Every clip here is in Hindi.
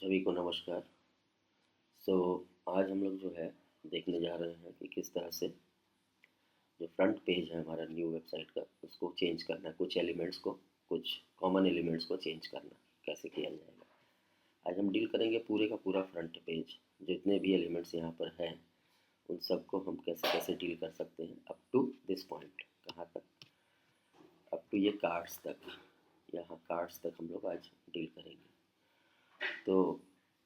सभी को नमस्कार। सो आज हम लोग जो है देखने जा रहे हैं कि किस तरह से जो फ्रंट पेज है हमारा न्यू वेबसाइट का उसको चेंज करना है, कुछ एलिमेंट्स को, कुछ कॉमन एलिमेंट्स को चेंज करना कैसे किया जाएगा। आज हम डील करेंगे पूरे का पूरा फ्रंट पेज, जितने भी एलिमेंट्स यहाँ पर हैं उन सबको हम कैसे कैसे डील कर सकते हैं अप टू दिस पॉइंट। कहाँ तक? अप टू ये कार्ड्स तक, यहाँ कार्ड्स तक हम लोग आज डील करेंगे। तो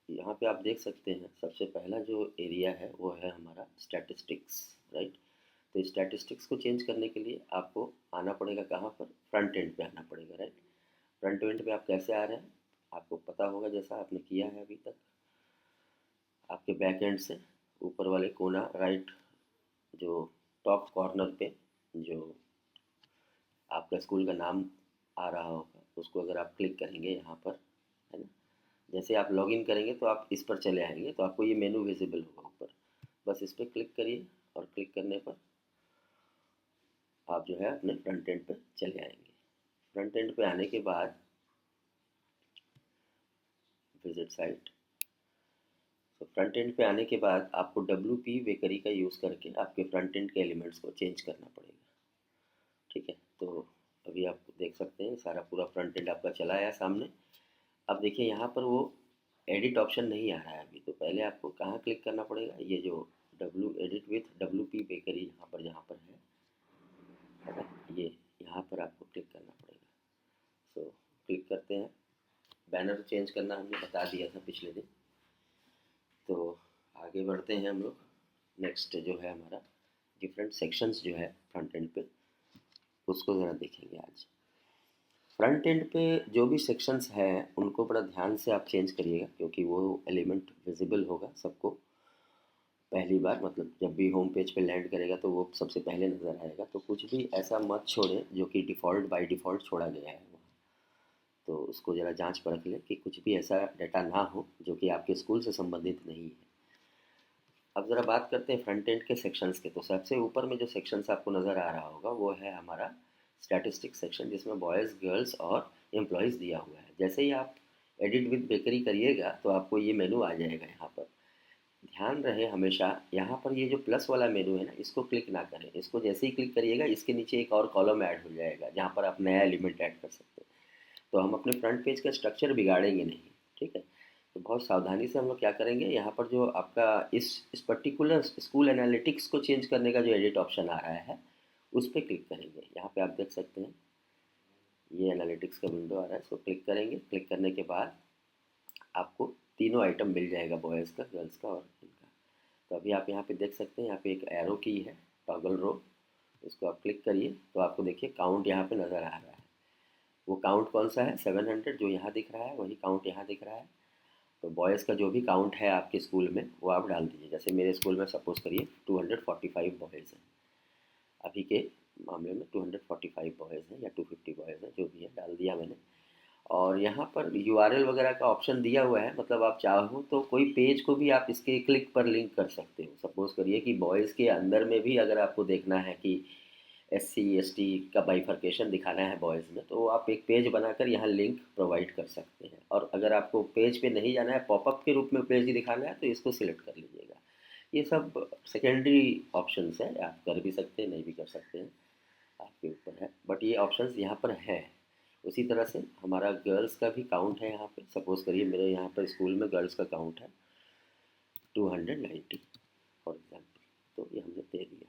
यहाँ पे आप देख सकते हैं सबसे पहला जो एरिया है वो है हमारा स्टैटिस्टिक्स, राइट। तो स्टैटिस्टिक्स को चेंज करने के लिए आपको आना पड़ेगा कहाँ पर? फ्रंट एंड पे आना पड़ेगा, राइट। फ्रंट एंड पे आप कैसे आ रहे हैं आपको पता होगा, जैसा आपने किया है अभी तक। आपके बैक एंड से ऊपर वाले कोना राइट, जो टॉप कॉर्नर पे जो आपका स्कूल का नाम आ रहा होगा उसको अगर आप क्लिक करेंगे यहाँ पर, है ना। जैसे आप लॉगिन करेंगे तो आप इस पर चले आएंगे तो आपको ये मेनू विजिबल होगा ऊपर। बस इस पर क्लिक करिए और क्लिक करने पर आप जो है अपने फ्रंट एंड पर चले आएंगे। फ्रंट एंड पे आने के बाद विजिट साइट। तो फ्रंट एंड पे आने के बाद आपको WP बेकरी का यूज़ करके आपके फ्रंट एंड के एलिमेंट्स को चेंज करना पड़ेगा, ठीक है। तो अभी आप देख सकते हैं सारा पूरा फ्रंट एंड आपका चला आया सामने। अब देखिए यहाँ पर वो एडिट ऑप्शन नहीं आ रहा है अभी, तो पहले आपको कहाँ क्लिक करना पड़ेगा? ये जो W edit with WP bakery यहाँ पर जहाँ पर है ना, ये यहाँ पर आपको क्लिक करना पड़ेगा। सो क्लिक करते हैं। बैनर चेंज करना हमने बता दिया था पिछले दिन। तो आगे बढ़ते हैं हम लोग। नेक्स्ट जो है हमारा डिफरेंट सेक्शंस जो है फ्रंट एंड पे उसको ज़रा देखेंगे आज। फ्रंट एंड पे जो भी सेक्शंस हैं उनको बड़ा ध्यान से आप चेंज करिएगा, क्योंकि वो एलिमेंट विजिबल होगा सबको पहली बार। मतलब जब भी होम पेज पे लैंड करेगा तो वो सबसे पहले नज़र आएगा। तो कुछ भी ऐसा मत छोड़े जो कि डिफ़ॉल्ट बाय डिफ़ॉल्ट छोड़ा गया है वहाँ। तो उसको ज़रा जांच परख लें कि कुछ भी ऐसा डाटा ना हो जो कि आपके स्कूल से संबंधित नहीं है। अब ज़रा बात करते हैं फ्रंट एंड के सेक्शंस के। तो सबसे ऊपर में जो सेक्शंस आपको नज़र आ रहा होगा वो है हमारा स्टैटिस्टिक्स सेक्शन, जिसमें बॉयज़, गर्ल्स और एम्प्लॉयज़ दिया हुआ है। जैसे ही आप एडिट विद बेकरी करिएगा तो आपको ये मेनू आ जाएगा यहाँ पर। ध्यान रहे हमेशा यहाँ पर ये जो प्लस वाला मेनू है ना, इसको क्लिक ना करें। इसको जैसे ही क्लिक करिएगा इसके नीचे एक और कॉलम ऐड हो जाएगा जहाँ पर आप नया एलिमेंट ऐड कर सकते हैं। तो हम अपने फ्रंट पेज का स्ट्रक्चर बिगाड़ेंगे नहीं, ठीक है। तो बहुत सावधानी से हम लोग क्या करेंगे, यहाँ पर जो आपका इस पर्टिकुलर स्कूल एनालिटिक्स को चेंज करने का जो एडिट ऑप्शन आ रहा है उस पर क्लिक करेंगे। यहाँ पे आप देख सकते हैं ये एनालिटिक्स का विंडो आ रहा है। इसको क्लिक करेंगे। क्लिक करने के बाद आपको तीनों आइटम मिल जाएगा, बॉयज़ का, गर्ल्स का और इनका। तो अभी आप यहाँ पे देख सकते हैं, यहाँ पे एक एरो की है, टॉगल रो। इसको आप क्लिक करिए तो आपको देखिए काउंट यहाँ पे नज़र आ रहा है। वो काउंट कौन सा है? 700 जो यहाँ दिख रहा है वही काउंट यहाँ दिख रहा है। तो बॉयज़ का जो भी काउंट है आपके स्कूल में वो आप डाल दीजिए। जैसे मेरे स्कूल में सपोज़ करिए 245 बॉयज़ हैं। अभी के मामले में 245 बॉयज़ हैं या 250 बॉयज़ हैं, जो भी है डाल दिया मैंने। और यहाँ पर URL वगैरह का ऑप्शन दिया हुआ है, मतलब आप चाहो तो कोई पेज को भी आप इसके क्लिक पर लिंक कर सकते हो। सपोज़ करिए कि बॉयज़ के अंदर में भी अगर आपको देखना है कि SC ST का बाइफर्केशन दिखाना है बॉयज़ में, तो आप एक पेज बनाकर यहाँ लिंक प्रोवाइड कर सकते हैं। और अगर आपको पेज पे नहीं जाना है, पॉपअप के रूप में पेज ही दिखाना है, तो इसको सिलेक्ट कर लीजिएगा। ये सब सेकेंडरी ऑप्शंस है, आप कर भी सकते हैं, नहीं भी कर सकते हैं, आपके ऊपर है। बट ये ऑप्शंस यहाँ पर हैं। उसी तरह से हमारा गर्ल्स का भी काउंट है यहाँ पे। सपोज़ करिए मेरे यहाँ पर स्कूल में गर्ल्स का काउंट है 290 फॉर एग्जाम्पल। तो ये हमने दे दिया।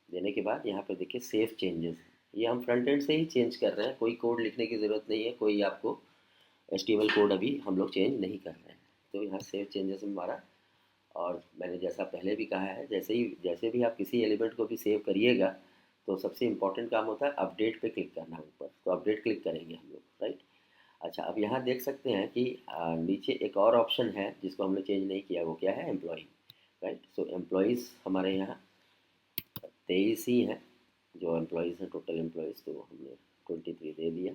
देने के बाद यहाँ पे देखिए सेव चेंजेस, ये हम फ्रंट एंड से ही चेंज कर रहे हैं, कोई कोड लिखने की ज़रूरत नहीं है, कोई आपको HTML कोड अभी हम लोग चेंज नहीं कर रहे हैं। तो यहाँ सेव चेंजेस में हमारा, और मैंने जैसा पहले भी कहा है, जैसे भी आप किसी एलिमेंट को भी सेव करिएगा तो सबसे इम्पॉर्टेंट काम होता है अपडेट पे क्लिक करना ऊपर। तो अपडेट क्लिक करेंगे हम लोग, राइट। अच्छा, अब यहाँ देख सकते हैं कि नीचे एक और ऑप्शन है जिसको हमने चेंज नहीं किया, वो क्या है? Employ, right. सो एम्प्लॉयज़ हमारे यहाँ 23 ही हैं जो एम्प्लॉयज़ हैं, टोटल एम्प्लॉयज़। तो हमने 23 दे दिया।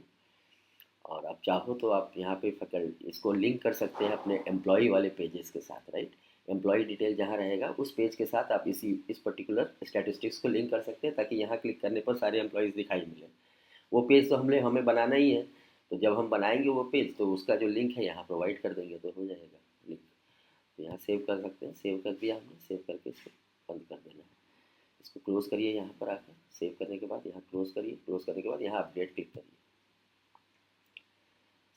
और आप चाहो तो आप यहाँ पे इसको लिंक कर सकते हैं अपने एम्प्लॉय वाले पेजेस के साथ, राइट। एम्प्लॉय डिटेल जहाँ रहेगा उस पेज के साथ आप इस पर्टिकुलर स्टैटिस्टिक्स को लिंक कर सकते हैं, ताकि यहाँ क्लिक करने पर सारे एम्प्लॉयज़ दिखाई मिले। वो पेज तो हमें बनाना ही है, तो जब हम बनाएंगे वो पेज तो उसका जो लिंक है यहाँ प्रोवाइड कर देंगे तो हो जाएगा लिंक। तो यहाँ सेव कर सकते हैं, सेव कर दिया हमने, सेव करके इसको बंद कर देना है। इसको क्लोज़ करिए यहाँ पर आकर, सेव करने के बाद यहाँ क्लोज़ करिए, क्लोज़ करने के बाद यहाँ अपडेट क्लिक करिए।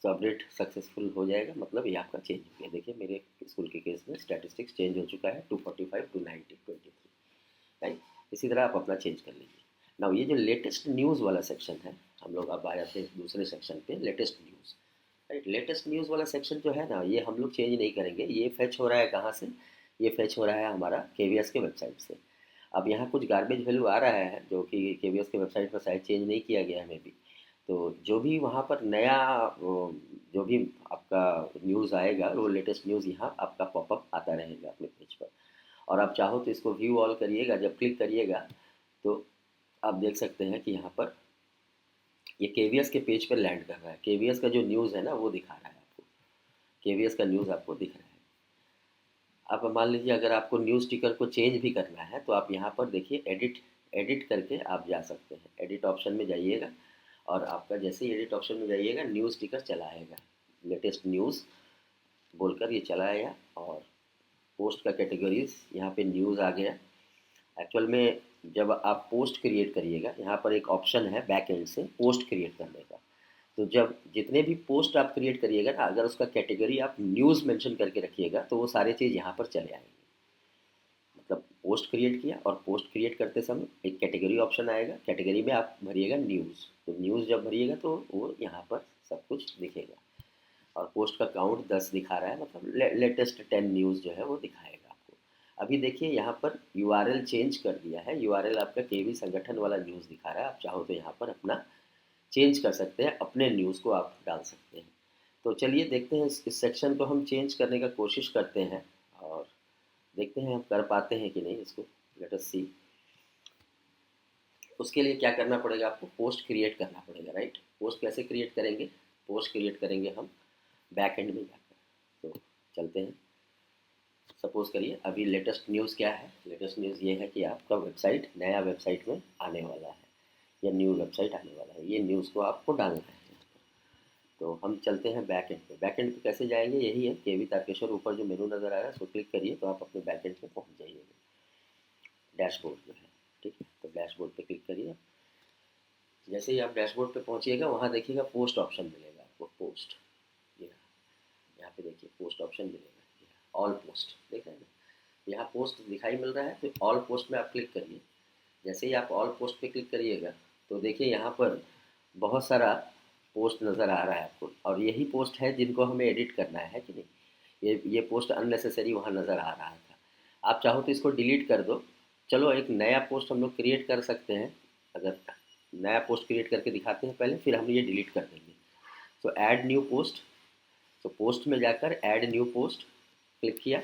तो अपडेट सक्सेसफुल हो जाएगा, मतलब ये आपका चेंज हो गया। देखिए मेरे स्कूल के केस में स्टैटिस्टिक्स चेंज हो चुका है 245 टू 90 23, राइट। इसी तरह आप अपना चेंज कर लीजिए। नाउ ये जो लेटेस्ट न्यूज़ वाला सेक्शन है, हम लोग अब आ जाते हैं दूसरे सेक्शन पे, latest news, right. Latest news वाला सेक्शन जो है ना, ये हम लोग चेंज नहीं करेंगे। ये फेच हो रहा है कहाँ से? ये फेच हो रहा है हमारा केवीएस के वेबसाइट से। अब यहाँ कुछ गार्बेज वैल्यू आ रहा है जो कि केवीएस के वेबसाइट पर शायद चेंज नहीं किया गया है मे बी। तो जो भी वहाँ पर नया जो भी आपका न्यूज़ आएगा वो लेटेस्ट न्यूज़ यहाँ आपका पॉपअप आता रहेगा अपने पेज पर। और आप चाहो तो इसको व्यू ऑल करिएगा, जब क्लिक करिएगा तो आप देख सकते हैं कि यहाँ पर ये केवीएस के पेज पर लैंड कर रहा है। केवीएस का जो न्यूज़ है ना वो दिखा रहा है आपको, केवीएस का न्यूज़ आपको दिख रहा है। आप मान लीजिए अगर आपको न्यूज़ टिकर को चेंज भी करना है तो आप यहाँ पर देखिए एडिट, एडिट करके आप जा सकते हैं। एडिट ऑप्शन में जाइएगा और आपका जैसे ही एडिट ऑप्शन में जाइएगा न्यूज़ टिकर चला आएगा, लेटेस्ट न्यूज़ बोलकर ये चला आया। और पोस्ट का कैटेगरीज यहाँ पे न्यूज़ आ गया। एक्चुअल में जब आप पोस्ट क्रिएट करिएगा, यहाँ पर एक ऑप्शन है बैक एंड से पोस्ट क्रिएट करने का। तो जब जितने भी पोस्ट आप क्रिएट करिएगा ना, अगर उसका कैटेगरी आप न्यूज़ मेंशन करके रखिएगा तो वो सारे चीज़ यहाँ पर चले आएंगे। मतलब पोस्ट क्रिएट किया और पोस्ट क्रिएट करते समय एक कैटेगरी ऑप्शन आएगा, कैटेगरी में आप भरिएगा न्यूज़। तो न्यूज़ जब भरिएगा तो वो यहाँ पर सब कुछ दिखेगा। और पोस्ट का काउंट 10 दिखा रहा है, मतलब लेटेस्ट 10 न्यूज़ जो है वो दिखाएगा आपको। अभी देखिए यहाँ पर यूआरएल चेंज कर दिया है, यूआरएल आपका केवी संगठन वाला न्यूज़ दिखा रहा है। आप चाहो तो यहाँ पर अपना चेंज कर सकते हैं, अपने न्यूज़ को आप डाल सकते हैं। तो चलिए देखते हैं इस सेक्शन को हम चेंज करने का कोशिश करते हैं और देखते हैं हम कर पाते हैं कि नहीं इसको। लेट अस सी। उसके लिए क्या करना पड़ेगा, आपको पोस्ट क्रिएट करना पड़ेगा, राइट। पोस्ट कैसे क्रिएट करेंगे? पोस्ट क्रिएट करेंगे हम बैक एंड में जाकर। तो चलते हैं। सपोज़ करिए अभी लेटेस्ट न्यूज़ क्या है? लेटेस्ट न्यूज़ ये है कि आपका वेबसाइट नया वेबसाइट में आने वाला है या न्यू वेबसाइट आने वाला है। ये न्यूज़ को आपको डालना है। तो हम चलते हैं बैक एंड पे। बैक एंड पे कैसे जाएंगे? यही है केवी तारकेश्वर, ऊपर जो मेनू नज़र आ रहा है उसको क्लिक करिए तो आप अपने बैक एंड पे पहुँच जाइएगा। डैशबोर्ड जो है, ठीक है। तो डैशबोर्ड पे क्लिक करिए। जैसे ही आप डैशबोर्ड पे पहुँचिएगा वहाँ देखिएगा पोस्ट ऑप्शन मिलेगा आपको। पोस्ट, ये यहाँ पे देखिए पोस्ट ऑप्शन मिलेगा, ऑल पोस्ट देख रहे हैं ना, यहाँ पोस्ट दिखाई मिल रहा है। तो ऑल पोस्ट में आप क्लिक करिए। जैसे ही आप ऑल पोस्ट पे क्लिक करिएगा तो देखिए यहाँ पर बहुत सारा पोस्ट नज़र आ रहा है आपको, और यही पोस्ट है जिनको हमें एडिट करना है कि नहीं। ये पोस्ट अननेसेसरी वहाँ नज़र आ रहा था। आप चाहो तो इसको डिलीट कर दो। चलो एक नया पोस्ट हम लोग क्रिएट कर सकते हैं। अगर नया पोस्ट क्रिएट करके दिखाते हैं पहले, फिर हम ये डिलीट कर देंगे। तो ऐड न्यू पोस्ट, तो पोस्ट में जाकर ऐड न्यू पोस्ट क्लिक किया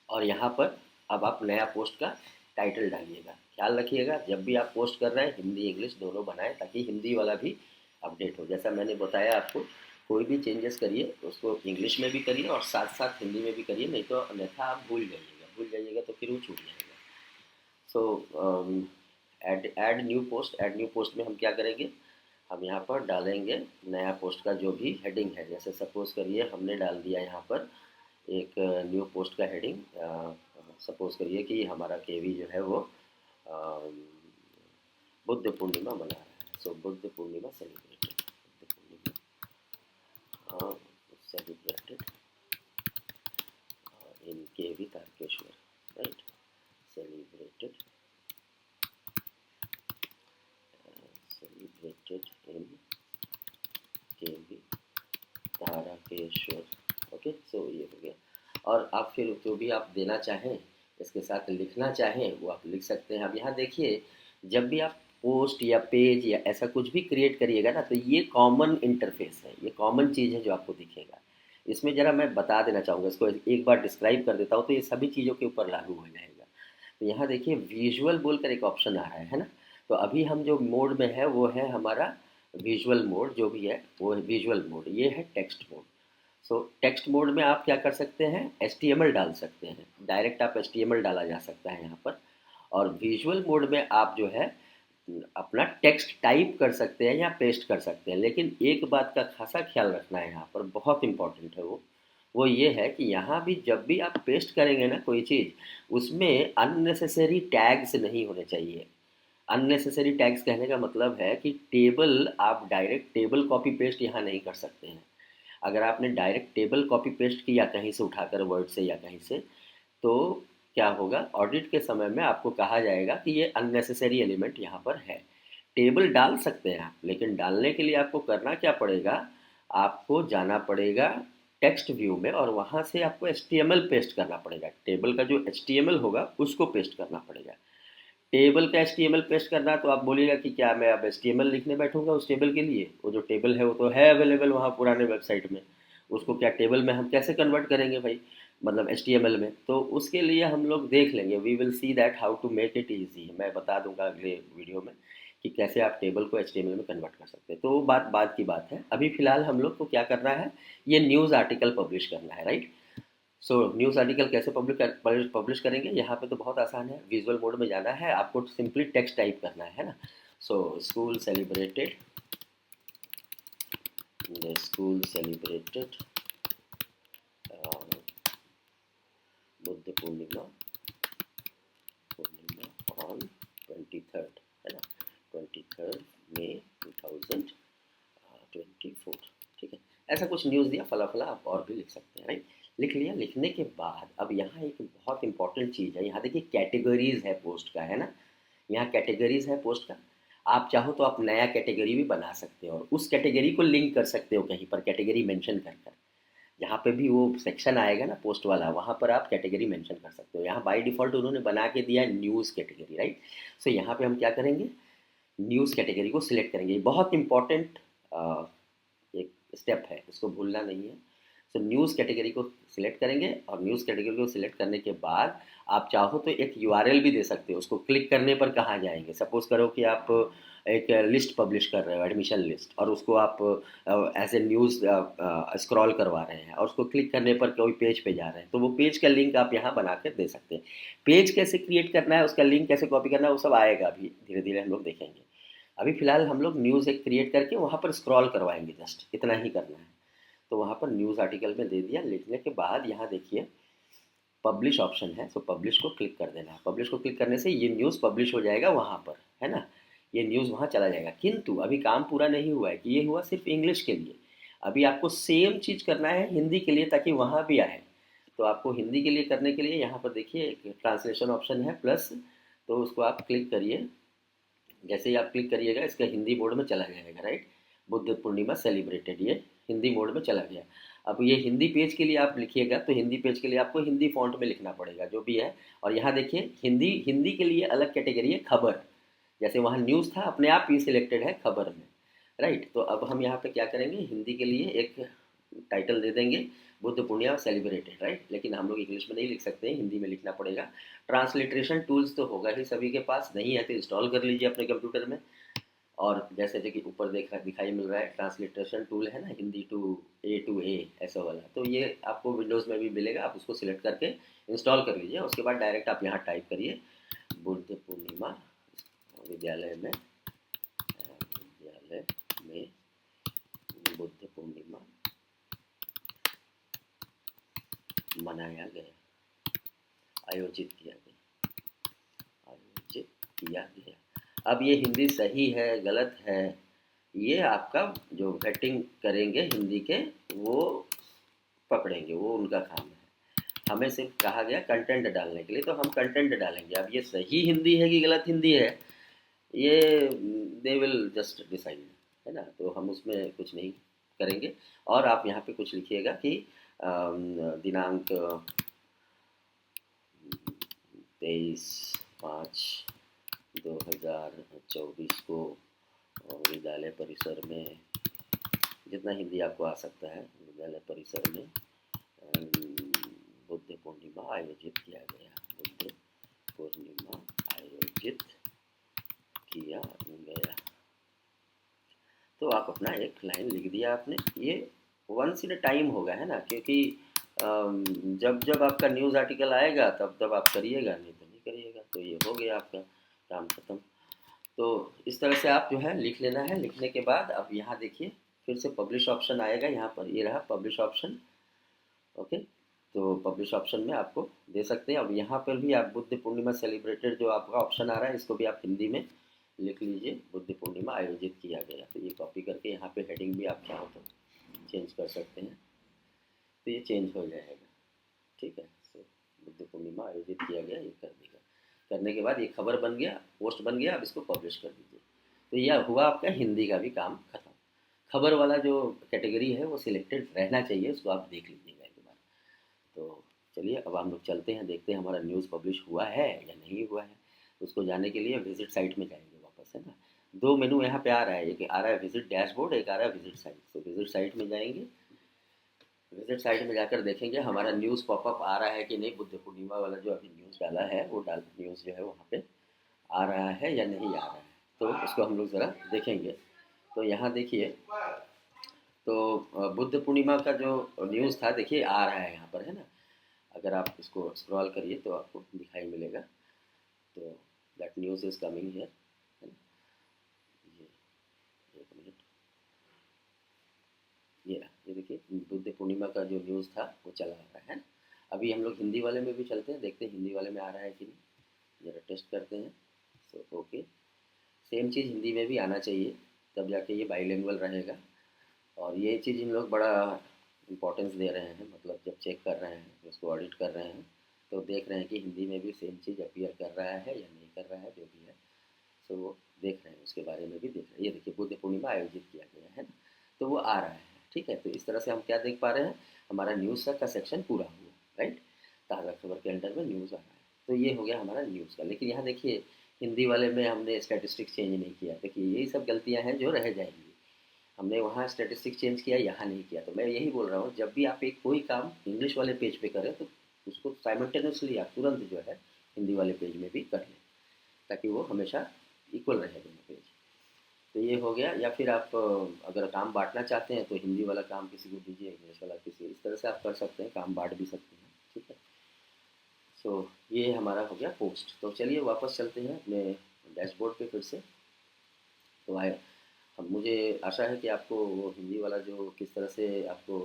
और यहाँ पर अब आप नया पोस्ट का टाइटल डालिएगा। ख्याल रखिएगा जब भी आप पोस्ट कर रहे हैं हिंदी इंग्लिश दोनों बनाएं ताकि हिंदी वाला भी अपडेट हो। जैसा मैंने बताया आपको, कोई भी चेंजेस करिए तो उसको इंग्लिश में भी करिए और साथ साथ हिंदी में भी करिए, नहीं तो अन्यथा आप भूल जाइएगा तो फिर वो छूट जाएगा। सो add new post, add new post में हम क्या करेंगे, हम यहाँ पर डालेंगे नया पोस्ट का जो भी हेडिंग है। जैसे सपोज़ करिए हमने डाल दिया यहाँ पर एक न्यू पोस्ट का हेडिंग। सपोज़ करिए कि हमारा केवी जो है वो बुद्ध पूर्णिमा मना रहा है। So Buddha Purnima celebrated, Buddha Purnima celebrated in KV Tarakeshwar, right. Celebrated celebrated in KV Tarakeshwar. Okay, so ये हो गया। और आप फिर जो भी आप देना चाहें, इसके साथ लिखना चाहें वो आप लिख सकते हैं। अब यहाँ देखिए जब भी आप पोस्ट या पेज या ऐसा कुछ भी क्रिएट करिएगा ना, तो ये कॉमन इंटरफेस है, ये कॉमन चीज़ है जो आपको दिखेगा। इसमें ज़रा मैं बता देना चाहूँगा, इसको एक बार डिस्क्राइब कर देता हूँ तो ये सभी चीज़ों के ऊपर लागू हो जाएगा। तो यहाँ देखिए विजुअल बोलकर एक ऑप्शन आ रहा है ना। तो अभी हम जो मोड में है वो है हमारा विजुअल मोड, जो भी है वो है विजुअल मोड। ये है टेक्स्ट मोड। सो टेक्स्ट मोड में आप क्या कर सकते हैं, HTML डाल सकते हैं। डायरेक्ट आप HTML डाला जा सकता है यहाँ पर। और विजुअल मोड में आप जो है अपना टेक्स्ट टाइप कर सकते हैं या पेस्ट कर सकते हैं, लेकिन एक बात का खासा ख्याल रखना है यहाँ पर, बहुत इंपॉर्टेंट है वो ये है कि यहाँ भी जब भी आप पेस्ट करेंगे ना कोई चीज़, उसमें अननेसेसरी टैग्स नहीं होने चाहिए। अननेसेसरी टैग्स कहने का मतलब है कि टेबल, आप डायरेक्ट टेबल कॉपी पेस्ट यहाँ नहीं कर सकते हैं। अगर आपने डायरेक्ट टेबल कॉपी पेस्ट किया कहीं से उठाकर, वर्ड से या कहीं से, तो क्या होगा, ऑडिट के समय में आपको कहा जाएगा कि ये अननेसेसरी एलिमेंट यहाँ पर है। टेबल डाल सकते हैं आप, लेकिन डालने के लिए आपको करना क्या पड़ेगा, आपको जाना पड़ेगा टेक्स्ट व्यू में और वहाँ से आपको HTML पेस्ट करना पड़ेगा। टेबल का जो HTML होगा उसको पेस्ट करना पड़ेगा। टेबल का HTML पेस्ट करना, तो आप बोलिएगा कि क्या मैं अब HTML लिखने बैठूंगा उस टेबल के लिए? वो जो टेबल है वो तो है अवेलेबल वहाँ पुराने वेबसाइट में, उसको क्या टेबल में हम कैसे कन्वर्ट करेंगे भाई, मतलब HTML में? तो उसके लिए हम लोग देख लेंगे, we will see that how to make it easy. मैं बता दूंगा अगले वीडियो में कि कैसे आप टेबल को HTML में कन्वर्ट कर सकते हैं। तो वो बात बाद की बात है। अभी फ़िलहाल हम लोग को क्या करना है, ये न्यूज़ आर्टिकल पब्लिश करना है, राइट। सो न्यूज़ आर्टिकल कैसे पब्लिश करेंगे, यहाँ पे तो बहुत आसान है। विजुअल मोड में जाना है, आपको सिंपली टेक्स्ट टाइप करना है ना। So school celebrated, the school celebrated Buddha Purnima on 23rd, है ना, 23rd मई 2024, ठीक है। ऐसा कुछ न्यूज़ दिया, फला फला, आप और भी लिख सकते हैं, राइट। लिख लिया। लिखने के बाद अब यहाँ एक बहुत इंपॉर्टेंट चीज़ है, यहाँ देखिए कैटेगरीज है पोस्ट का, है ना, यहाँ कैटेगरीज है पोस्ट का। आप चाहो तो आप नया कैटेगरी भी बना सकते हो और उस कैटेगरी को लिंक कर सकते हो कहीं पर, कैटेगरी मेंशन कर कर। जहाँ पे भी वो सेक्शन आएगा ना पोस्ट वाला, वहाँ पर आप कैटेगरी मेंशन कर सकते हो। यहाँ बाय डिफ़ॉल्ट उन्होंने बना के दिया न्यूज़ कैटेगरी, राइट। सो यहाँ पे हम क्या करेंगे, न्यूज़ कैटेगरी को सिलेक्ट करेंगे। ये बहुत इंपॉर्टेंट एक स्टेप है, इसको भूलना नहीं है। सो न्यूज़ कैटेगरी को सिलेक्ट करेंगे और न्यूज़ कैटेगरी को सिलेक्ट करने के बाद आप चाहो तो एक यूआरएल भी दे सकते हो। उसको क्लिक करने पर कहाँ जाएंगे, सपोज करो कि आप एक लिस्ट पब्लिश कर रहे हो, एडमिशन लिस्ट, और उसको आप एज ए न्यूज़ स्क्रॉल करवा रहे हैं और उसको क्लिक करने पर कोई पेज पे जा रहे हैं, तो वो पेज का लिंक आप यहाँ बना कर दे सकते हैं। पेज कैसे क्रिएट करना है, उसका लिंक कैसे कॉपी करना है, वो सब आएगा अभी धीरे धीरे हम लोग देखेंगे। अभी फ़िलहाल हम लोग न्यूज़ एक क्रिएट करके वहाँ पर स्क्रॉल करवाएंगे, जस्ट इतना ही करना है। तो वहाँ पर न्यूज़ आर्टिकल में दे दिया। लिखने के बाद यहाँ देखिए पब्लिश ऑप्शन है, सो पब्लिश को क्लिक कर देना है। पब्लिश को क्लिक करने से ये न्यूज़ पब्लिश हो जाएगा वहाँ पर, है ना, ये न्यूज़ वहाँ चला जाएगा। किंतु अभी काम पूरा नहीं हुआ है, कि ये हुआ सिर्फ इंग्लिश के लिए। अभी आपको सेम चीज़ करना है हिंदी के लिए, ताकि वहाँ भी आए। तो आपको हिंदी के लिए करने के लिए यहाँ पर देखिए एक ट्रांसलेशन ऑप्शन है प्लस, तो उसको आप क्लिक करिए। जैसे ही आप क्लिक करिएगा इसका हिंदी मोड में चला जाएगा, राइट। बुद्ध पूर्णिमा सेलिब्रेटेड, ये हिंदी मोड में चला गया। अब ये हिंदी पेज के लिए आप लिखिएगा, तो हिंदी पेज के लिए आपको हिंदी फॉन्ट में लिखना पड़ेगा जो भी है। और यहाँ देखिए हिंदी हिंदी के लिए अलग कैटेगरी है, खबर। जैसे वहाँ न्यूज़ था, अपने आप ही सिलेक्टेड है खबर में, राइट। तो अब हम यहाँ पे क्या करेंगे, हिंदी के लिए एक टाइटल दे देंगे, बुद्ध पूर्णिमा सेलिब्रेटेड, राइट। लेकिन हम लोग इंग्लिश में नहीं लिख सकते हैं, हिंदी में लिखना पड़ेगा। ट्रांसलिट्रेशन टूल्स तो होगा ही सभी के पास, नहीं है तो इंस्टॉल कर लीजिए अपने कंप्यूटर में। और जैसे कि ऊपर दिखाई मिल रहा है ट्रांसलिट्रेशन टूल है ना, हिंदी टू ए ऐसा वाला, तो ये आपको विंडोज़ में भी मिलेगा। आप उसको सिलेक्ट करके इंस्टॉल कर लीजिए। उसके बाद डायरेक्ट आप यहाँ टाइप करिए बुद्ध पूर्णिमा विद्यालय में बुद्ध पूर्णिमा मनाया गया, आयोजित किया गया। अब ये हिंदी सही है गलत है, ये आपका जो वेटिंग करेंगे हिंदी के, वो पकड़ेंगे, वो उनका काम है। हमें सिर्फ कहा गया कंटेंट डालने के लिए, तो हम कंटेंट डालेंगे। अब ये सही हिंदी है कि गलत हिंदी है, ये दे विल जस्ट डिसाइड, है ना। तो हम उसमें कुछ नहीं करेंगे। और आप यहाँ पे कुछ लिखिएगा कि दिनांक 23/5/2024 को विद्यालय परिसर में, जितना हिंदी आपको आ सकता है, विद्यालय परिसर में बुद्ध पूर्णिमा आयोजित किया गया, बुद्ध पूर्णिमा आयोजित किया गया। तो आप अपना एक लाइन लिख दिया आपने। ये वंस इन अ टाइम होगा, है ना, क्योंकि जब जब आपका न्यूज़ आर्टिकल आएगा तब तब आप करिएगा, नहीं तो नहीं करिएगा। तो ये हो गया आपका काम खत्म। तो इस तरह से आप जो है लिख लेना है। लिखने के बाद अब यहाँ देखिए फिर से पब्लिश ऑप्शन आएगा, यहाँ पर ये रहा पब्लिश ऑप्शन। ओके, तो पब्लिश ऑप्शन में आपको दे सकते हैं। अब यहाँ पर भी आप बुद्ध पूर्णिमा सेलिब्रेटेड जो आपका ऑप्शन आ रहा है, इसको भी आप हिंदी में लिख लीजिए, बुद्ध पूर्णिमा आयोजित किया गया। तो ये कॉपी करके यहाँ पे हेडिंग भी आप चाहो तो चेंज कर सकते हैं, तो ये चेंज हो जाएगा। ठीक है, सो बुद्ध पूर्णिमा आयोजित किया गया, ये कर देगा। करने के बाद ये खबर बन गया, पोस्ट बन गया। अब इसको पब्लिश कर दीजिए। तो यह हुआ आपका हिंदी का भी काम खत्म। खबर वाला जो कैटेगरी है वो सिलेक्टेड रहना चाहिए, उसको आप देख लीजिएगा एक बार। तो चलिए अब हम लोग चलते हैं, देखते हैं हमारा न्यूज़ पब्लिश हुआ है या नहीं हुआ है। उसको जाने के लिए विजिट साइट में जाएंगे वापस, है ना। दो मेनू यहाँ पे आ रहा है, एक आ रहा है विजिट डैशबोर्ड, एक आ रहा है विजिट साइट। तो विजिट साइट में जाएंगे। विजिट साइट में जाकर देखेंगे हमारा न्यूज़ पॉपअप आ रहा है कि नहीं। बुद्ध पूर्णिमा वाला जो अभी न्यूज़ डाला है वो न्यूज़ जो है वहाँ पे आ रहा है या नहीं आ रहा है, तो उसको हम लोग ज़रा देखेंगे। तो यहाँ देखिए, तो बुद्ध पूर्णिमा का जो न्यूज़ था देखिए आ रहा है यहाँ पर, है ना। अगर आप इसको स्क्रॉल करिए तो आपको दिखाई मिलेगा। तो that news is coming here, है ना। ये एक मिनट, ये देखिए बुद्ध पूर्णिमा का जो न्यूज़ था वो चला आ रहा है। अभी हम लोग हिंदी वाले में भी चलते हैं, देखते हैं हिंदी वाले में आ रहा है कि नहीं, ज़रा टेस्ट करते हैं। सो ओके, सेम चीज़ हिंदी में भी आना चाहिए, तब जाके ये बाईलिंगुअल रहेगा। और ये चीज़ इन लोग बड़ा इम्पोर्टेंस दे रहे हैं, मतलब जब चेक कर रहे हैं, उसको ऑडिट कर रहे हैं, तो देख रहे हैं कि हिंदी में भी सेम चीज़ अपीयर कर रहा है या नहीं कर रहा है, जो भी है। सो वो देख रहे हैं, उसके बारे में भी देख रहे हैं। ये देखिए बुद्ध पूर्णिमा आयोजित किया गया है ना, तो वो आ रहा है। ठीक है, तो इस तरह से हम क्या देख पा रहे हैं, हमारा न्यूज़ का सेक्शन पूरा हुआ, राइट। ताज़ा खबर के अंडर में न्यूज़ आ रहा है, तो ये हो गया हमारा न्यूज़ का। लेकिन यहाँ देखिए हिंदी वाले में हमने स्टैटिस्टिक्स चेंज नहीं किया। देखिए यही सब गलतियाँ हैं जो रह जाएंगी। हमने वहाँ स्टैटिस्टिक्स चेंज किया, यहाँ नहीं किया। तो मैं यही बोल रहा हूँ, जब भी आप एक कोई काम इंग्लिश वाले पेज पे करें तो उसको साइमल्टेनियसली आप तुरंत जो है हिंदी वाले पेज में भी कर लें, ताकि वो हमेशा इक्वल रहे दोनों पेज। तो ये हो गया। या फिर आप अगर काम बांटना चाहते हैं तो हिंदी वाला काम किसी को दीजिए, इंग्लिश वाला किसी, इस तरह से आप कर सकते हैं, काम बांट भी सकते हैं। ठीक है, सो ये हमारा हो गया पोस्ट। तो चलिए वापस चलते हैं अपने डैशबोर्ड पे फिर से। तो आए, अब मुझे आशा है कि आपको वो हिंदी वाला जो किस तरह से आपको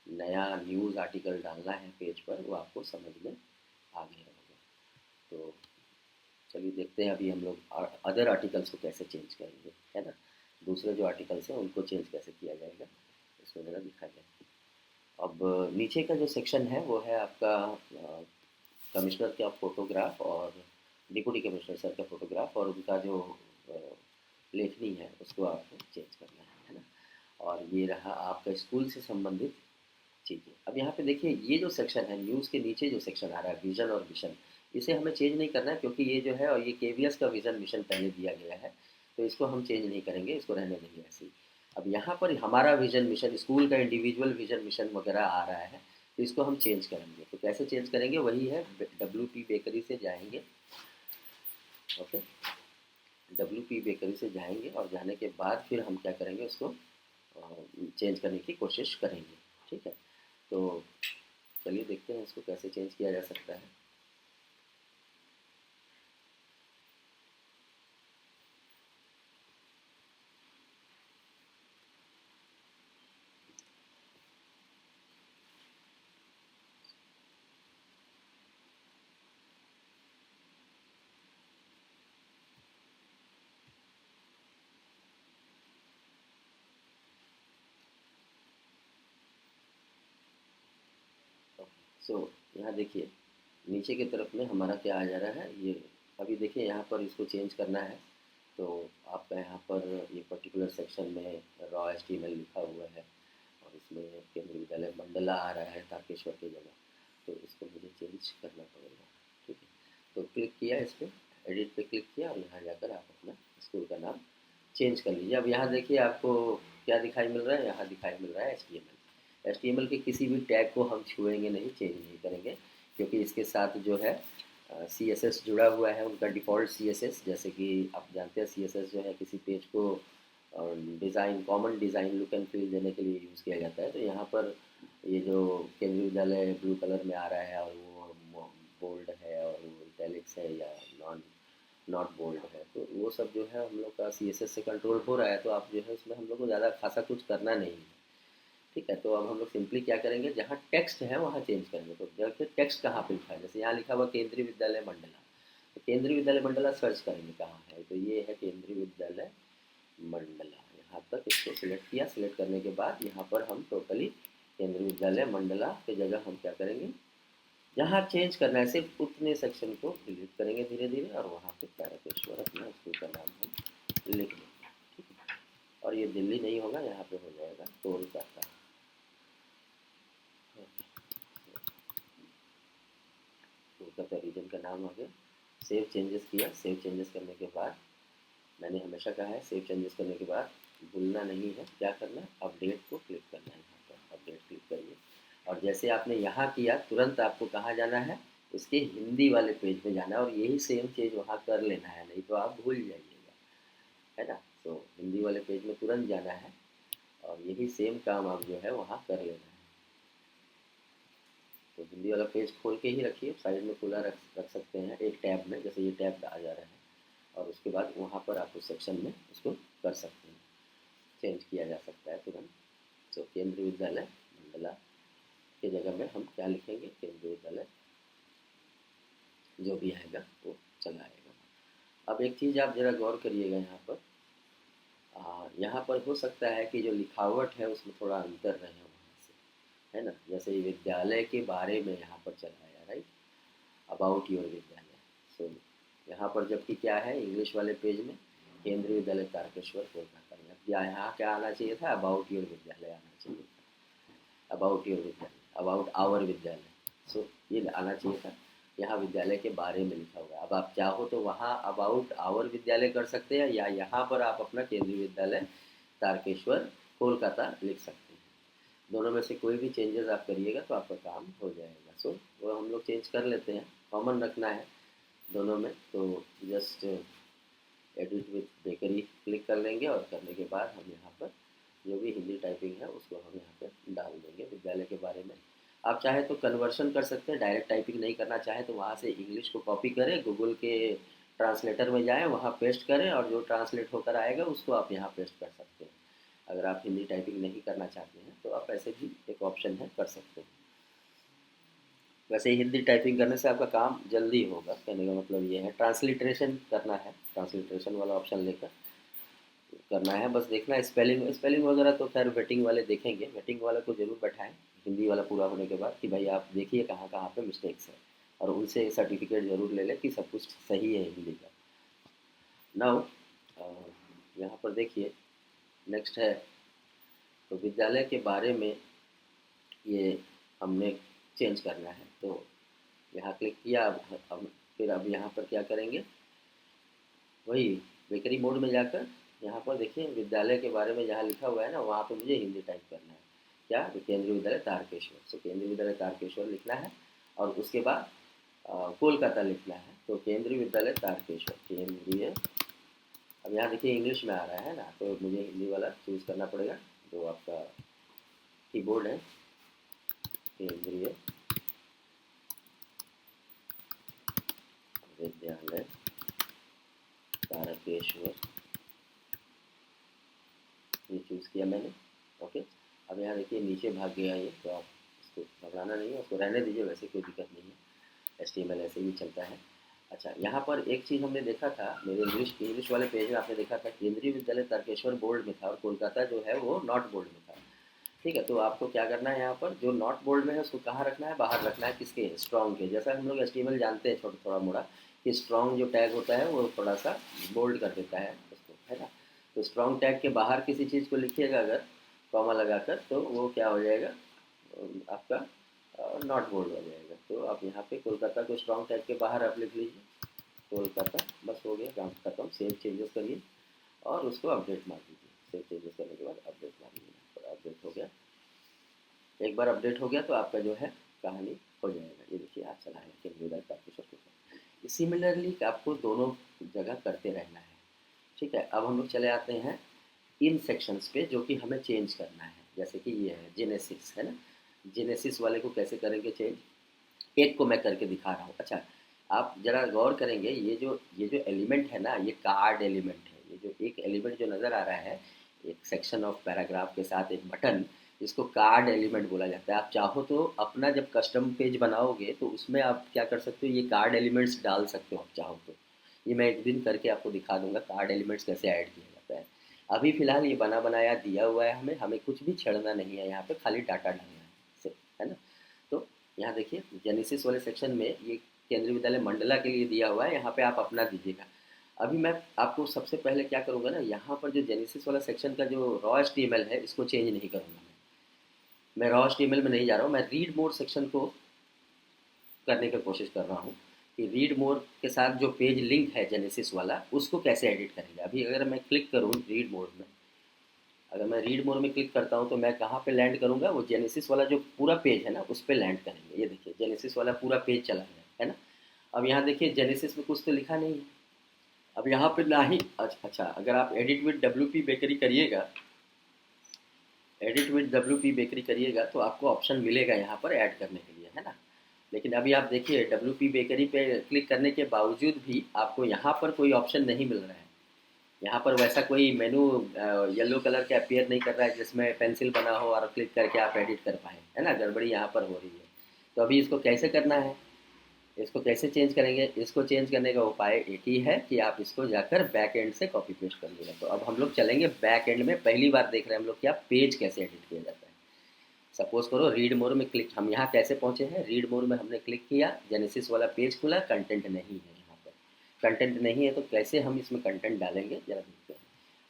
नया न्यूज़ आर्टिकल डालना है पेज पर, वो आपको समझ में आ गया होगा। तो चलिए देखते हैं अभी हम लोग अदर आर्टिकल्स को कैसे चेंज करेंगे, है ना। दूसरे जो आर्टिकल्स हैं उनको चेंज कैसे किया जाएगा, इसको ज़रा दिखा जाए। अब नीचे का जो सेक्शन है वो है आपका कमिश्नर का फ़ोटोग्राफ और डिप्टी कमिश्नर सर का फ़ोटोग्राफ, और उनका जो अ, लेखनी है उसको आपको चेंज करना है ना। और ये रहा आपका स्कूल से संबंधित चीज़ें। अब यहाँ पे देखिए ये जो सेक्शन है, न्यूज़ के नीचे जो सेक्शन आ रहा है विज़न और मिशन, इसे हमें चेंज नहीं करना है, क्योंकि ये जो है और ये केवीएस का विज़न मिशन पहले दिया गया है, तो इसको हम चेंज नहीं करेंगे, इसको रहने देंगे ऐसे ही। अब यहाँ पर हमारा विज़न मिशन, स्कूल का इंडिविजुअल विज़न मिशन वगैरह आ रहा है, तो इसको हम चेंज करेंगे। तो कैसे चेंज करेंगे, वही है, WP बेकरी से जाएंगे। ओके, WP बेकरी से जाएंगे और जाने के बाद फिर हम क्या करेंगे, उसको चेंज करने की कोशिश करेंगे। ठीक है, तो चलिए देखते हैं इसको कैसे चेंज किया जा सकता है। सो यहाँ देखिए नीचे की तरफ में हमारा क्या आ जा रहा है, ये अभी देखिए यहाँ पर इसको चेंज करना है। तो आपका यहाँ पर ये पर्टिकुलर सेक्शन में रॉ HTML लिखा हुआ है, और इसमें केंद्रीय विद्यालय मंडला आ रहा है तारकेश्वर की जगह, तो इसको मुझे चेंज करना पड़ेगा। ठीक है, तो क्लिक किया इस पर, एडिट पे क्लिक किया, और यहाँ जाकर आप अपना स्कूल का नाम चेंज कर लीजिए। अब यहाँ देखिए आपको क्या दिखाई मिल रहा है, यहाँ दिखाई मिल रहा है HTML के किसी भी टैग को हम छुएंगे नहीं, चेंज नहीं करेंगे, क्योंकि इसके साथ जो है CSS जुड़ा हुआ है, उनका डिफ़ॉल्ट CSS। जैसे कि आप जानते हैं CSS जो है किसी पेज को design, common design look and feel देने के लिए यूज़ किया जाता है। तो यहाँ पर ये जो केंद्रीय विद्यालय ब्लू कलर में आ रहा है, और वो बोल्ड है और वो इटैलिक्स है या नॉन नॉट बोल्ड है, तो वो सब जो है हम लोग का CSS से कंट्रोल हो रहा है, तो आप जो है उसमें हम लोग को ज़्यादा खासा कुछ करना नहीं है। ठीक है, तो अब हम लोग सिंपली क्या करेंगे, जहाँ टेक्स्ट है वहाँ चेंज करेंगे। तो देखिए टेक्स्ट कहाँ पे लिखा है, जैसे यहाँ लिखा हुआ केंद्रीय विद्यालय मंडला, तो केंद्रीय विद्यालय मंडला सर्च करेंगे कहाँ है, तो ये है केंद्रीय विद्यालय मंडला। यहाँ तक इसको सिलेक्ट किया, सिलेक्ट करने के बाद यहाँ पर हम टोटली केंद्रीय विद्यालय मंडला की जगह हम क्या करेंगे, जहाँ चेंज करना है सिर्फ उतने सेक्शन को डिलीट करेंगे धीरे धीरे, और वहाँ पे तारकेश्वर अपना स्कूल का नाम हम लिख लेंगे। ठीक है, और ये दिल्ली नहीं होगा, यहाँ पे हो जाएगा कोलकाता। कोलकाता रीजन का नाम आ गया। सेव चेंजेस किया, सेव चेंजेस करने के बाद मैंने हमेशा कहा है सेव चेंजेस करने के बाद भूलना नहीं है, क्या करना है, अपडेट को क्लिक करना है। यहाँ पर अपडेट क्लिक करिए, और जैसे आपने यहाँ किया तुरंत आपको कहाँ जाना है, उसके हिंदी वाले पेज में जाना है, और यही सेम चीज़ वहाँ कर लेना है, नहीं तो आप भूल जाइएगा, है ना। तो हिंदी वाले पेज में तुरंत जाना है, और यही सेम काम आप जो है वहाँ कर लेना है। तो हिंदी वाला पेज खोल के ही रखिए, साइड में खुला रख सकते हैं एक टैब में, जैसे ये टैब आ जा रहा है, और उसके बाद वहाँ पर आप उस सेक्शन में उसको कर सकते हैं, चेंज किया जा सकता है तुरंत। तो केंद्रीय विद्यालय मंडला की जगह में हम क्या लिखेंगे, केंद्रीय विद्यालय जो भी आएगा वो चला आएगा। अब एक चीज़ आप ज़रा गौर करिएगा, यहाँ पर हो सकता है कि जो लिखावट है उसमें थोड़ा अंतर रहे वहाँ से, है ना। जैसे ये विद्यालय के बारे में यहाँ पर चला आया, राइट, अबाउट योर विद्यालय। सो यहाँ पर जबकि क्या है, इंग्लिश वाले पेज में केंद्रीय विद्यालय तारकेश्वर कोलकाता, यहाँ क्या आना चाहिए था, अबाउट योर विद्यालय आना चाहिए था, अबाउट योर विद्यालय, अबाउट आवर विद्यालय। सो ये आना चाहिए था, यहाँ विद्यालय के बारे में लिखा हुआ है। अब आप चाहो तो वहाँ अबाउट आवर विद्यालय कर सकते हैं, या यहाँ पर आप अपना केंद्रीय विद्यालय तारकेश्वर कोलकाता लिख सकते हैं। दोनों में से कोई भी चेंजेस आप करिएगा तो आपका काम हो जाएगा। सो वो हम लोग चेंज कर लेते हैं, कॉमन रखना है दोनों में। तो just edit with bakery click कर लेंगे, और करने के बाद हम यहाँ पर जो भी हिंदी टाइपिंग है उसको हम यहाँ पे डाल देंगे विद्यालय के बारे में। आप चाहे तो कन्वर्शन कर सकते हैं, डायरेक्ट टाइपिंग नहीं करना चाहे तो वहाँ से इंग्लिश को कॉपी करें, गूगल के ट्रांसलेटर में जाएँ, वहाँ पेस्ट करें, और जो ट्रांसलेट होकर आएगा उसको आप यहाँ पेस्ट कर सकते हैं। अगर आप हिंदी टाइपिंग नहीं करना चाहते हैं तो आप ऐसे भी एक ऑप्शन है, कर सकते हैं। वैसे ही हिंदी टाइपिंग करने से आपका काम जल्दी होगा, कहने का मतलब ये है। ट्रांसलिट्रेशन करना है, ट्रांसलिट्रेशन वाला ऑप्शन लेकर करना है, बस देखना है स्पेलिंग स्पेलिंग वगैरह तो खैर वेटिंग वाले देखेंगे, वेटिंग वाले को ज़रूर बैठाएं हिंदी वाला पूरा होने के बाद, कि भाई आप देखिए कहाँ कहाँ पे मिस्टेक्स है, और उनसे सर्टिफिकेट ज़रूर ले लें कि सब कुछ सही है हिंदी का। नाउ यहाँ पर देखिए नेक्स्ट है, तो विद्यालय के बारे में ये हमने चेंज करना है, तो यहाँ क्लिक किया। अब फिर अब यहाँ पर क्या करेंगे, वही बेकरी मोड में जाकर यहाँ पर देखिए विद्यालय के बारे में जहाँ लिखा हुआ है ना, वहाँ पे मुझे हिंदी टाइप करना है। क्या, केंद्रीय विद्यालय तारकेश्वर, सो केंद्रीय विद्यालय तारकेश्वर लिखना है, और उसके बाद कोलकाता लिखना है। तो केंद्रीय विद्यालय तारकेश्वर, केंद्रीय, अब यहाँ देखिए इंग्लिश में आ रहा है ना, तो मुझे हिंदी वाला चूज़ करना पड़ेगा, जो आपका कीबोर्ड है, केंद्रीय विद्यालय तारकेश्वर, ये चूज़ किया मैंने। ओके, अब यहाँ देखिए नीचे भाग गया ये, तो आप इसको घबराना नहीं है, उसको रहने दीजिए, वैसे कोई दिक्कत नहीं है, HTML ऐसे ही चलता है। अच्छा, यहाँ पर एक चीज़ हमने देखा था, मेरे इंग्लिश वाले पेज में आपने देखा था केंद्रीय विद्यालय तारकेश्वर बोल्ड में था, और कोलकाता जो है वो नॉट बोल्ड में था। ठीक है, तो आपको क्या करना है, यहाँ पर जो नॉट बोल्ड में है उसको कहाँ रखना है, बाहर रखना है, किसके, स्ट्रॉन्ग के। जैसा हम लोग HTML जानते हैं थोड़ा थोड़ा मोड़ा, कि स्ट्रॉन्ग जो टैग होता है वो थोड़ा सा बोल्ड कर देता है उसको, है ना। तो स्ट्रॉन्ग टैग के बाहर किसी चीज़ को लिखिएगा अगर कॉमा लगाकर, तो वो क्या हो जाएगा, आपका नॉट बोल्ड हो जाएगा। तो आप यहाँ पे कोलकाता को स्ट्रॉन्ग टैग के बाहर आप लिख लीजिए, कोलकाता, बस हो गया काम खत्म। सेव चेंजेस करिए और उसको अपडेट मार दीजिए, सेव चेंजेस करने के बाद अपडेट मार दीजिए, तो अपडेट हो गया। एक बार अपडेट हो गया तो आपका जो है कहानी हो जाएगा। ये देखिए आप चला है कि विदाउट तारकेश्वर को। सिमिलरली आपको दोनों जगह करते रहना है। ठीक है, अब हम लोग चले आते हैं इन सेक्शंस पे जो कि हमें चेंज करना है। जैसे कि ये है जेनेसिस, है ना, जेनेसिस वाले को कैसे करेंगे चेंज, एक को मैं करके दिखा रहा हूँ। अच्छा, आप ज़रा गौर करेंगे, ये जो एलिमेंट है ना, ये कार्ड एलिमेंट है। ये जो एक एलिमेंट जो नज़र आ रहा है, एक सेक्शन ऑफ पैराग्राफ के साथ एक बटन, इसको कार्ड एलिमेंट बोला जाता है। आप चाहो तो अपना जब कस्टम पेज बनाओगे तो उसमें आप क्या कर सकते हो, ये कार्ड एलिमेंट्स डाल सकते हो आप चाहो तो। ये मैं एक दिन करके आपको दिखा दूंगा कार्ड एलिमेंट्स कैसे ऐड किया जाता है। अभी फ़िलहाल ये बना बनाया दिया हुआ है, हमें हमें कुछ भी छेड़ना नहीं है यहाँ पे, खाली डाटा डालना है सिर्फ, है ना। तो यहाँ देखिए जेनेसिस वाले सेक्शन में ये केंद्रीय विद्यालय मंडला के लिए दिया हुआ है, यहाँ पे आप अपना दीजिएगा। अभी मैं आपको सबसे पहले क्या करूँगा ना, यहाँ पर जो जेनेसिस वाला सेक्शन का जो रॉ एचटीएमएल है इसको चेंज नहीं करूँगा। मैं रॉ एचटीएमएल में नहीं जा रहा हूँ, मैं रीड मोर सेक्शन को करने की कोशिश कर रहा हूँ कि रीड मोर के साथ जो पेज लिंक है जेनेसिस वाला, उसको कैसे एडिट करेंगे। अभी अगर मैं क्लिक करूँ रीड मोर में, अगर मैं रीड मोर में क्लिक करता हूँ तो मैं कहाँ पे लैंड करूँगा, वो जेनेसिस वाला जो पूरा पेज है ना उस पर लैंड करेंगे। ये देखिए जेनेसिस वाला पूरा पेज चला गया है ना। अब यहाँ देखिए जेनेसिस में कुछ तो लिखा नहीं है। अब यहाँ पे ना ही अच्छा, अगर आप एडिट विद WP बेकरी करिएगा, एडिट विद WP बेकरी करिएगा तो आपको ऑप्शन मिलेगा यहाँ पर ऐड करने के लिए, है ना। लेकिन अभी आप देखिए WP बेकरी पे क्लिक करने के बावजूद भी आपको यहाँ पर कोई ऑप्शन नहीं मिल रहा है। यहाँ पर वैसा कोई मेनू येलो कलर के अपीयर नहीं कर रहा है जिसमें पेंसिल बना हो और क्लिक करके आप एडिट कर पाएँ, है ना। गड़बड़ी यहाँ पर हो रही है। तो अभी इसको कैसे करना है, इसको कैसे चेंज करेंगे, इसको चेंज करने का उपाय एक ही है कि आप इसको जाकर बैक एंड से कॉपी पेस्ट कर लीजिएगा। तो अब हम लोग चलेंगे बैक एंड में, पहली बार देख रहे हैं हम लोग क्या पेज कैसे एडिट किया जाता है। सपोज करो रीड मोर में क्लिक, हम यहाँ कैसे पहुँचे हैं, रीड मोर में हमने क्लिक किया, जेनेसिस वाला पेज खुला, कंटेंट नहीं है यहाँ पर। कंटेंट नहीं है तो कैसे हम इसमें कंटेंट डालेंगे जरा देखते हैं।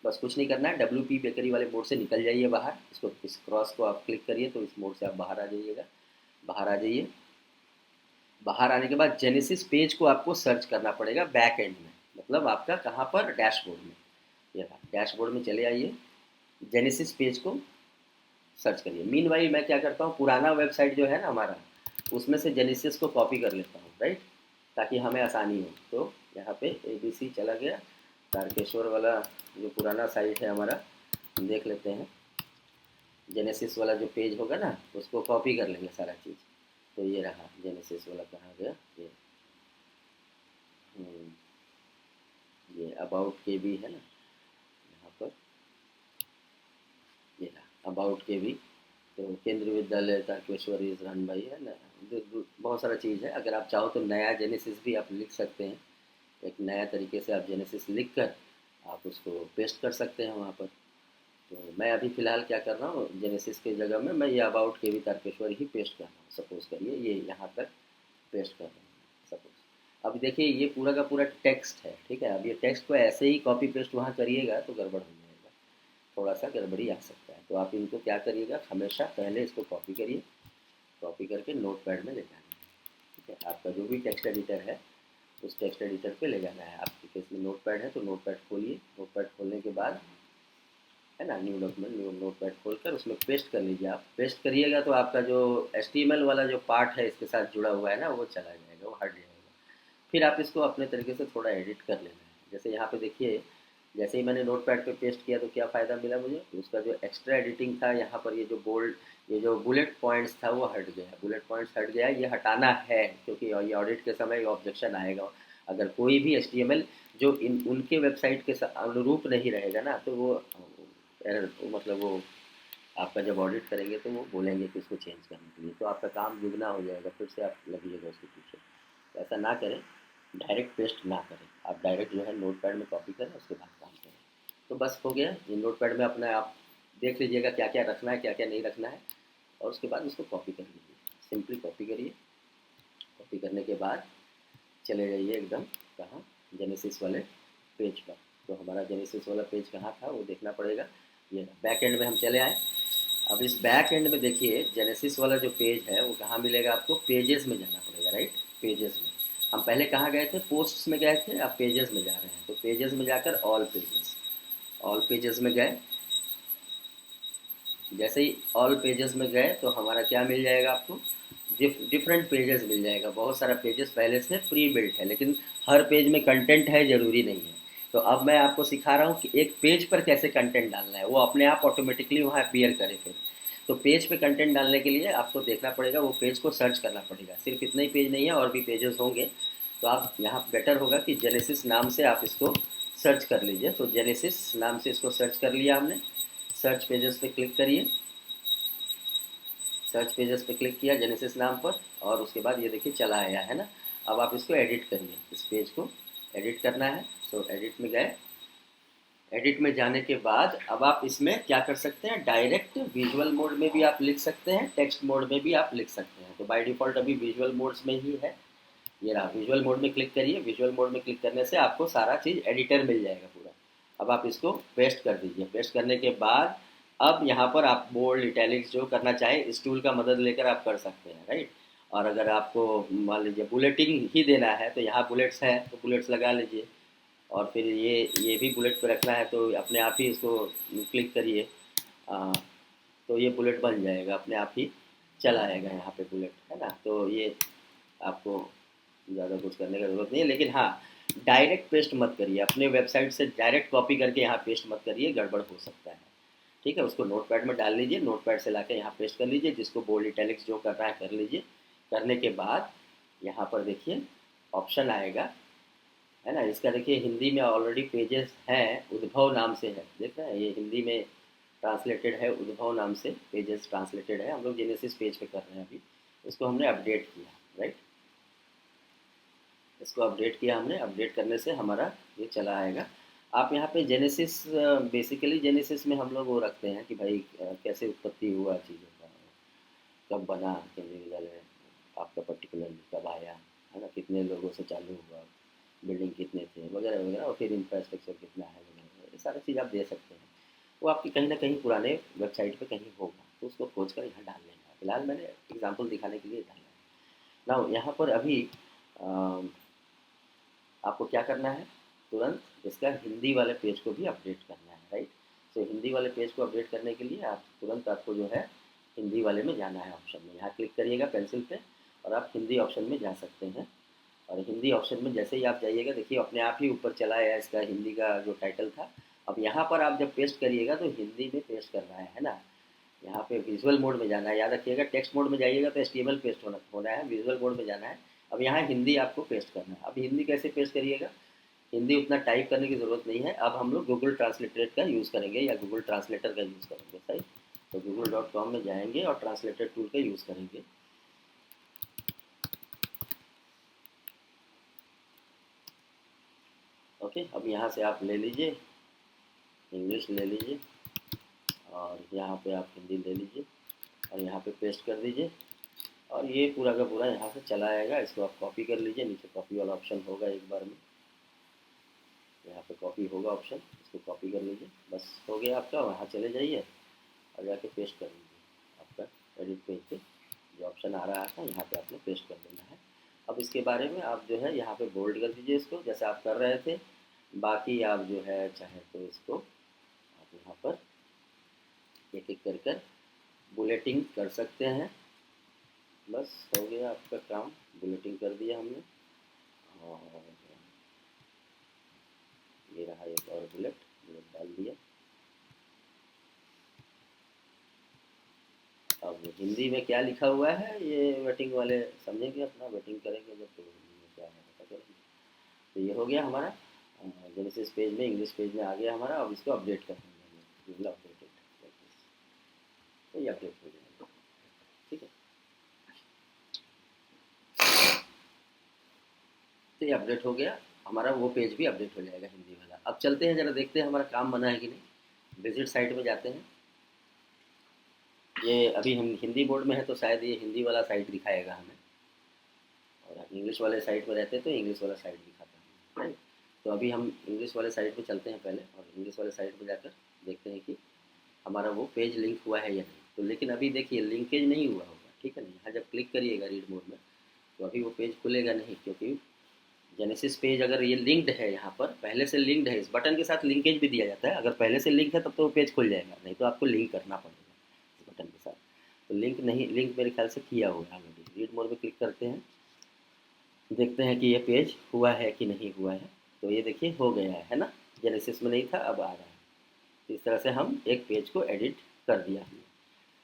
बस कुछ नहीं करना है, WP बेकरी वाले मोड से निकल जाइए बाहर, इसको इस क्रॉस को आप क्लिक करिए तो इस मोड से आप बाहर आ जाइएगा। बाहर आ जाइए, बाहर आने के बाद जेनेसिस पेज को आपको सर्च करना पड़ेगा बैक एंड में, मतलब आपका कहाँ पर, डैशबोर्ड में। ये रहा, डैशबोर्ड में चले आइए, जेनेसिस पेज को सर्च करिए। मीनवाइल मैं क्या करता हूँ, पुराना वेबसाइट जो है ना हमारा, उसमें से जेनेसिस को कॉपी कर लेता हूँ, राइट, ताकि हमें आसानी हो। तो यहाँ पे ABC चला गया, तारकेश्वर वाला जो पुराना साइट है हमारा, देख लेते हैं। जेनेसिस वाला जो पेज होगा ना उसको कॉपी कर लेंगे सारा चीज़। तो ये रहा जेनेसिस वाला, कहाँ गया हम्म, ये अबाउट के भी है ना यहाँ पर, ये रहा अबाउट के भी। तो केंद्रीय Vidyalaya Tarkeshwar is run by, है ना। बहुत सारा चीज़ है। अगर आप चाहो तो नया जेनेसिस भी आप लिख सकते हैं, एक नया तरीके से आप जेनेसिस लिख कर आप उसको पेस्ट कर सकते हैं वहाँ पर। तो मैं अभी फ़िलहाल क्या कर रहा हूँ, जेनेसिस की जगह में मैं ये अबाउट के भी तारकेश्वर ही पेस्ट कर रहा हूँ। सपोज़ करिए ये यहाँ तक पेस्ट कर रहा हूँ सपोज़। अब देखिए ये पूरा का पूरा टेक्स्ट है, ठीक है। अब ये टेक्स्ट को ऐसे ही कॉपी पेस्ट वहाँ करिएगा तो गड़बड़ हो जाएगा, थोड़ा सा गड़बड़ी आ सकता है। तो आप इनको क्या करिएगा, हमेशा पहले इसको कॉपी करिए, कॉपी करके नोट पैड में ले जाना है, ठीक है। आपका जो भी टेक्स्ट एडिटर है उस टेक्स्ट एडिटर पे ले जाना है। आपके केस में नोट पैड है तो नोट पैड खोलिए, नोट पैड खोलने के बाद है ना, new document, new note pad खोलकर उसमें पेस्ट कर लीजिए। आप पेस्ट करिएगा तो आपका जो HTML वाला जो पार्ट है इसके साथ जुड़ा हुआ है ना वो चला जाएगा, वो हट जाएगा। फिर आप इसको अपने तरीके से थोड़ा एडिट कर लेना है। जैसे यहाँ पे देखिए, जैसे ही मैंने नोट पैड पर पेस्ट किया तो क्या फ़ायदा मिला मुझे, तो उसका जो एक्स्ट्रा एडिटिंग था यहाँ पर, ये जो बोल्ड, ये जो बुलेट पॉइंट्स था वो हट गया, बुलेट पॉइंट्स हट गया। ये हटाना है क्योंकि ये ऑडिट के समय ऑब्जेक्शन आएगा। अगर कोई भी HTML जो इन उनके वेबसाइट के अनुरूप नहीं रहेगा ना तो वो एरर, मतलब वो आपका जब ऑडिट करेंगे तो वो बोलेंगे कि उसको चेंज करने के लिए, तो आपका काम दुगना हो जाएगा, फिर से आप लगिएगा उसके पीछे। तो ऐसा ना करें, डायरेक्ट पेस्ट ना करें, आप डायरेक्ट जो है नोट पैड में कॉपी करें उसके बाद काम करें। तो बस हो गया, ये नोट पैड में अपना आप देख लीजिएगा क्या क्या रखना है क्या क्या नहीं रखना है, और उसके बाद उसको कॉपी कर लीजिए। सिंपली कॉपी करिए, कॉपी करने के बाद चले जाइए एकदम कहाँ, जेनेसिस वाले पेज पर। तो हमारा जेनेसिस वाला पेज कहाँ था वो देखना पड़ेगा। ये बैक एंड में हम चले आए। अब इस बैक एंड में देखिए जेनेसिस वाला जो पेज है वो कहाँ मिलेगा आपको, पेजेस में जाना पड़ेगा, राइट। पेजेस में हम पहले कहाँ गए थे, पोस्ट्स में गए थे, अब पेजेस में जा रहे हैं। तो पेजेस में जाकर ऑल पेजेस, ऑल पेजेस में गए। जैसे ही ऑल पेजेस में गए तो हमारा क्या मिल जाएगा आपको, डिफरेंट पेजेस मिल जाएगा। बहुत सारा पेजेस पहले से प्री बिल्ट है, लेकिन हर पेज में कंटेंट है ज़रूरी नहीं है। तो अब मैं आपको सिखा रहा हूँ कि एक पेज पर कैसे कंटेंट डालना है, वो अपने आप ऑटोमेटिकली वहाँ अपीयर करे फिर। तो पेज पे कंटेंट डालने के लिए आपको देखना पड़ेगा, वो पेज को सर्च करना पड़ेगा। सिर्फ इतना ही पेज नहीं है, और भी पेजेस होंगे। तो आप यहाँ बेटर होगा कि जेनेसिस नाम से आप इसको सर्च कर लीजिए। तो जेनेसिस नाम से इसको सर्च कर लिया हमने, सर्च पेजेस पे क्लिक करिए, सर्च पेजेस पे क्लिक किया जेनेसिस नाम पर, और उसके बाद ये देखिए चला आया है ना। अब आप इसको एडिट करिए, इस पेज को एडिट करना है। सो एडिट में गए, एडिट में जाने के बाद अब आप इसमें क्या कर सकते हैं, डायरेक्ट विजुअल मोड में भी आप लिख सकते हैं, टेक्स्ट मोड में भी आप लिख सकते हैं। तो बाय डिफ़ॉल्ट अभी विजुअल मोड्स में ही है, ये रहा। विजुअल मोड में क्लिक करिए, विजुअल मोड में क्लिक करने से आपको सारा चीज़ एडिटर मिल जाएगा पूरा। अब आप इसको पेस्ट कर दीजिए, पेस्ट करने के बाद अब यहाँ पर आप बोल्ड इटैलिक्स जो करना चाहें इस टूल का मदद लेकर आप कर सकते हैं, राइट। और अगर आपको मान लीजिए बुलेटिंग ही देना है तो यहाँ बुलेट्स है तो बुलेट्स लगा लीजिए, और फिर ये भी बुलेट पे रखना है तो अपने आप ही इसको क्लिक करिए, तो ये बुलेट बन जाएगा, अपने आप ही चला आएगा यहाँ पे बुलेट, है ना। तो ये आपको ज़्यादा कुछ करने का ज़रूरत नहीं है, लेकिन हाँ, डायरेक्ट पेस्ट मत करिए, अपने वेबसाइट से डायरेक्ट कॉपी करके यहाँ पेस्ट मत करिए, गड़बड़ हो सकता है। ठीक है, उसको नोटपैड में डाल लीजिए, नोटपैड से लाके यहाँ पेस्ट कर लीजिए, जिसको बोल्ड इटैलिक्स जो करना है कर लीजिए। करने के बाद यहाँ पर देखिए ऑप्शन आएगा, है ना। इसका देखिए हिंदी में ऑलरेडी पेजेस हैं, उद्भव नाम से है, देख रहे हैं, ये हिंदी में ट्रांसलेटेड है, उद्भव नाम से पेजेस ट्रांसलेटेड है। हम लोग जेनेसिस पेज पे कर रहे हैं अभी, इसको हमने अपडेट किया, राइट। इसको अपडेट किया हमने, अपडेट करने से हमारा ये चला आएगा। आप यहाँ पे जेनेसिस, बेसिकली जेनेसिस में हम लोग वो रखते हैं कि भाई कैसे उत्पत्ति हुआ चीज़ों का, कब बना केंद्रीय विद्यालय आपका पर्टिकुलरली, कब आया, है ना, कितने लोगों से चालू हुआ, बिल्डिंग कितने थे वगैरह वगैरह, और फिर इंफ्रास्ट्रक्चर कितना है वगैरह, ये सारी चीज़ आप दे सकते हैं। वो आपकी कहीं ना कहीं पुराने वेबसाइट पे कहीं होगा, तो उसको खोज कर यहाँ डाल लेना। फिलहाल मैंने एग्जांपल दिखाने के लिए डाला है ना। यहाँ पर अभी आपको क्या करना है, तुरंत इसका हिंदी वाले पेज को भी अपडेट करना है, राइट। तो हिंदी वाले पेज को अपडेट करने के लिए आप तुरंत आपको जो है हिंदी वाले में जाना है, ऑप्शन में यहाँ क्लिक करिएगा पेंसिल पे, और आप हिंदी ऑप्शन में जा सकते हैं। और हिंदी ऑप्शन में जैसे ही आप जाइएगा देखिए अपने आप ही ऊपर चला आया इसका हिंदी का जो टाइटल था। अब यहाँ पर आप जब पेस्ट करिएगा तो हिंदी में पेस्ट करना है ना। यहाँ पे विजुअल मोड में जाना है, याद रखिएगा, टेक्स्ट मोड में जाइएगा तो एचटीएमएल पेस्ट होना है, विजुअल मोड में जाना है। अब यहाँ हिंदी आपको पेस्ट करना है। अब हिंदी कैसे पेस्ट करिएगा, हिंदी उतना टाइप करने की ज़रूरत नहीं है। अब हम लोग गूगल ट्रांसलेटर का यूज़ करेंगे या गूगल ट्रांसलेटर का यूज़ करेंगे, सही। तो google.com में जाएंगे और ट्रांसलेटर टूल का यूज़ करेंगे। ओके, अब यहाँ से आप ले लीजिए, इंग्लिश ले लीजिए, और यहाँ पे आप हिंदी ले लीजिए, और यहाँ पे पेस्ट कर दीजिए, और ये पूरा का पूरा यहाँ से चला आएगा। इसको आप कॉपी कर लीजिए, नीचे कॉपी वाला ऑप्शन होगा एक बार में, यहाँ पे कॉपी होगा ऑप्शन, इसको कॉपी कर लीजिए, बस हो गया आपका। वहाँ चले जाइए और जाके पेस्ट कर लीजिए, आपका एडिट पेज पे जो ऑप्शन आ रहा था यहाँ पे आपने पेस्ट कर देना है। अब इसके बारे में आप जो है यहाँ पे बोल्ड कर दीजिए इसको, जैसे आप कर रहे थे। बाकी आप जो है चाहे तो इसको आप यहाँ पर एक एक कर बुलेटिंग कर सकते हैं। बस हो गया आपका काम, बुलेटिंग कर दिया हमने, और ये रहा एक और बुलेट डाल दिया। अब हिंदी में क्या लिखा हुआ है ये वेटिंग वाले समझेंगे, अपना वेटिंग करेंगे जब, तो हिंदी में क्या है पता करेंगे। तो ये हो गया हमारा जेनेसिस पेज में, इंग्लिश पेज में आ गया हमारा। अब इसको अपडेट कर देंगे, गूगल अपडेटेड, तो ये अपडेट हो जाएगा, ठीक है। तो ये अपडेट हो गया हमारा, वो पेज भी अपडेट हो जाएगा हिंदी वाला। अब चलते हैं जरा देखते हैं हमारा काम बना है कि नहीं। विजिट साइट में जाते हैं, ये अभी हम हिंदी बोर्ड में है तो शायद ये हिंदी वाला साइट दिखाएगा हमें, और इंग्लिश वाले साइट में रहते तो इंग्लिश वाला साइट दिखाता है, राइट। तो अभी हम इंग्लिश वाले साइट पे चलते हैं पहले, और इंग्लिश वाले साइट पे जाकर देखते हैं कि हमारा वो पेज लिंक हुआ है या नहीं। तो लेकिन अभी देखिए लिंकेज नहीं हुआ होगा, ठीक है ना। यहाँ जब क्लिक करिएगा रीड मोड में तो अभी वो पेज खुलेगा नहीं, क्योंकि जेनेसिस पेज अगर ये लिंक्ड है, यहाँ पर पहले से लिंक्ड है, इस बटन के साथ लिंकेज भी दिया जाता है। अगर पहले से लिंक है तब तो वो पेज खुल जाएगा, नहीं तो आपको लिंक करना पड़ेगा इस बटन के साथ। तो लिंक नहीं, लिंक मेरे ख्याल से किया हुआ है ऑलरेडी। रीड मोड में क्लिक करते हैं, देखते हैं कि ये पेज हुआ है कि नहीं हुआ है। तो ये देखिए हो गया है ना, जेनेसिस में नहीं था अब आ रहा है। तो इस तरह से हम एक पेज को एडिट कर दिया हमने।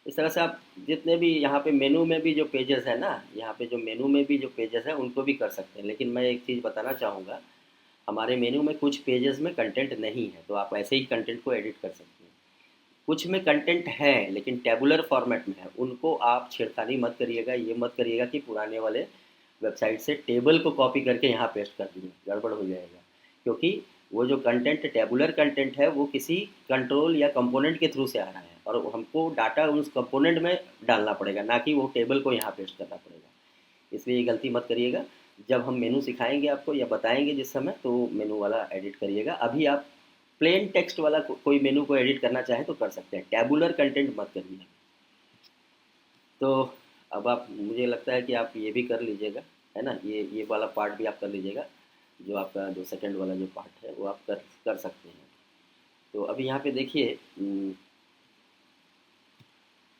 इस तरह से आप जितने भी यहाँ पे मेनू में भी जो पेजेस है ना, यहाँ पे जो मेनू में भी जो पेजेस है उनको भी कर सकते हैं। लेकिन मैं एक चीज़ बताना चाहूँगा, हमारे मेनू में कुछ पेजेस में कंटेंट नहीं है, तो आप ऐसे ही कंटेंट को एडिट कर सकते हैं। कुछ में कंटेंट है लेकिन टेबुलर फॉर्मेट में है, उनको आप छेड़खानी मत करिएगा। ये मत करिएगा कि पुराने वाले वेबसाइट से टेबल को कॉपी करके यहाँ पेस्ट कर दिए, गड़बड़ हो जाएगा। क्योंकि वो जो कंटेंट टेबुलर कंटेंट है वो किसी कंट्रोल या कंपोनेंट के थ्रू से आ रहा है, और हमको डाटा उस कंपोनेंट में डालना पड़ेगा, ना कि वो टेबल को यहाँ पेस्ट करना पड़ेगा। इसलिए ये गलती मत करिएगा। जब हम मेनू सिखाएंगे आपको या बताएंगे जिस समय, तो मेनू वाला एडिट करिएगा। अभी आप प्लेन टेक्स्ट वाला कोई मेनू को एडिट करना चाहें तो कर सकते हैं, टैबुलर कंटेंट मत करिए। तो अब आप, मुझे लगता है कि आप ये भी कर लीजिएगा, है ना, ये वाला पार्ट भी आप कर लीजिएगा। जो आपका जो सेकंड वाला जो पार्ट है वो आप कर कर सकते हैं। तो अभी यहाँ पे देखिए,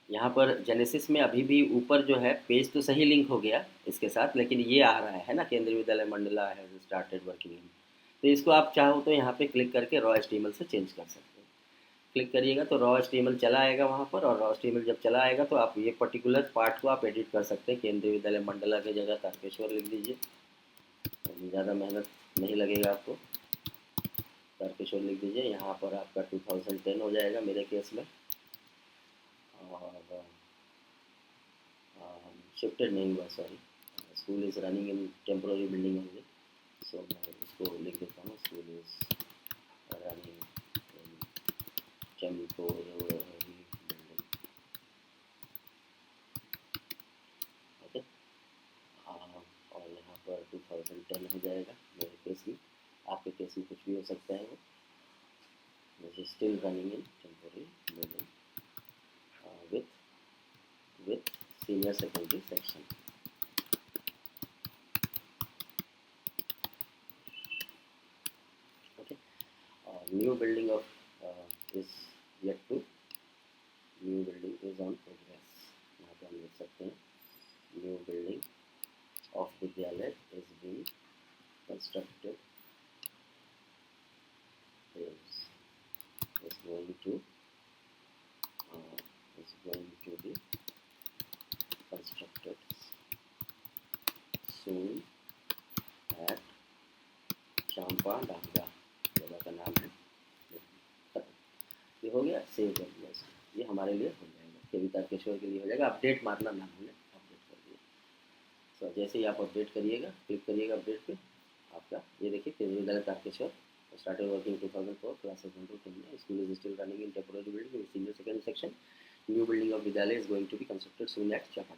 यहाँ पर जेनेसिस में अभी भी ऊपर जो है पेज तो सही लिंक हो गया इसके साथ, लेकिन ये आ रहा है ना, केंद्रीय विद्यालय मंडला हैज स्टार्टेड वर्किंग। तो इसको आप चाहो तो यहाँ पे क्लिक करके रॉ एचटीएमएल से चेंज कर सकते हैं। क्लिक करिएगा तो रॉ एचटीएमएल चला आएगा वहाँ पर, और रॉ एचटीएमएल जब चला आएगा तो आप ये पर्टिकुलर पार्ट को आप एडिट कर सकते हैं। केंद्रीय विद्यालय मंडला की जगह तारकेश्वर लिख दीजिए, ज़्यादा मेहनत नहीं लगेगा आपको। तारकेश्वर लिख दीजिए, यहाँ पर आपका 2010 हो जाएगा मेरे केस में। और शिफ्टेड नहीं हुआ, sorry, school is running in temporary building only. So मैं इसको लिख देता हूँ, school is running in temporary building. Okay, और यहाँ पर 2010 हो जाएगा मेरे केस में। आपके केस में कुछ भी हो सकता है वो। This is still running in temporary building with senior secondary section. Okay, new building of is yet to, new building is on progress। यहाँ पे हम लिख सकते हैं new building of विद्यालय is being constructed, is going to be constructed soon at Champa डांगा, जगह का नाम है। ये हो गया, सेव कर दिया इसको, ये हमारे लिए हो जाएगा, केवी तारकेश्वर के लिए हो जाएगा। अपडेट मारना ना भूलें, अपडेट कर दिया। सो जैसे ही आप अपडेट करिएगा, क्लिक करिएगा अपडेट पे, आपका ये देखिए Kendriya Vidyalaya Tarakeshwar started working 2004, classes 1 to 10, school is still running in temporary building with senior secondary section, new building of Vidyalaya is going to be constructed soon at Champa.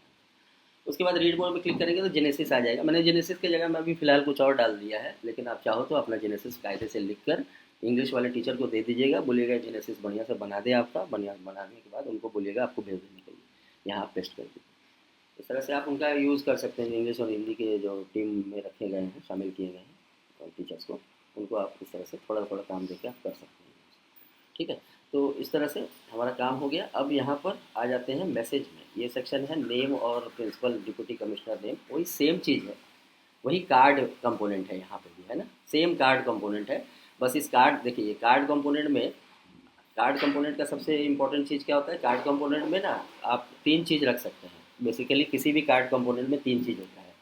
उसके बाद रीड मोर पे क्लिक करेंगे तो जेनेसिस आ जाएगा। मैंने जेनेसिस की जगह में अभी फिलहाल कुछ और डाल दिया है, लेकिन आप चाहो तो अपना जेनेसिस कायदे से लिख कर इंग्लिश वाले टीचर को दे दीजिएगा, बोलिएगा जेनेसिस बढ़िया से बना दे आपका। बढ़िया बनाने के बाद उनको बोलिएगा आपको भेज देने के लिए, यहाँ पेस्ट कर दीजिए। इस तरह से आप उनका यूज़ कर सकते हैं। इंग्लिश और हिंदी के जो टीम में रखे गए हैं, शामिल किए गए हैं टीचर्स को, उनको आप इस तरह से थोड़ा थोड़ा काम देकर आप कर सकते हैं। ठीक है, तो इस तरह से हमारा काम हो गया। अब यहाँ पर आ जाते हैं मैसेज में। ये सेक्शन है नेम और प्रिंसिपल डिप्यूटी कमिश्नर नेम, वही सेम चीज़ है, वही कार्ड कंपोनेंट है यहाँ पे भी, है ना, सेम कार्ड कंपोनेंट है। बस इस कार्ड, देखिए कार्ड कंपोनेंट में, कार्ड कंपोनेंट का सबसे इम्पोर्टेंट चीज़ क्या होता है, कार्ड कंपोनेंट में ना आप 3 चीज़ रख सकते हैं। बेसिकली किसी भी कार्ड कंपोनेंट में 3 चीज़ होता है।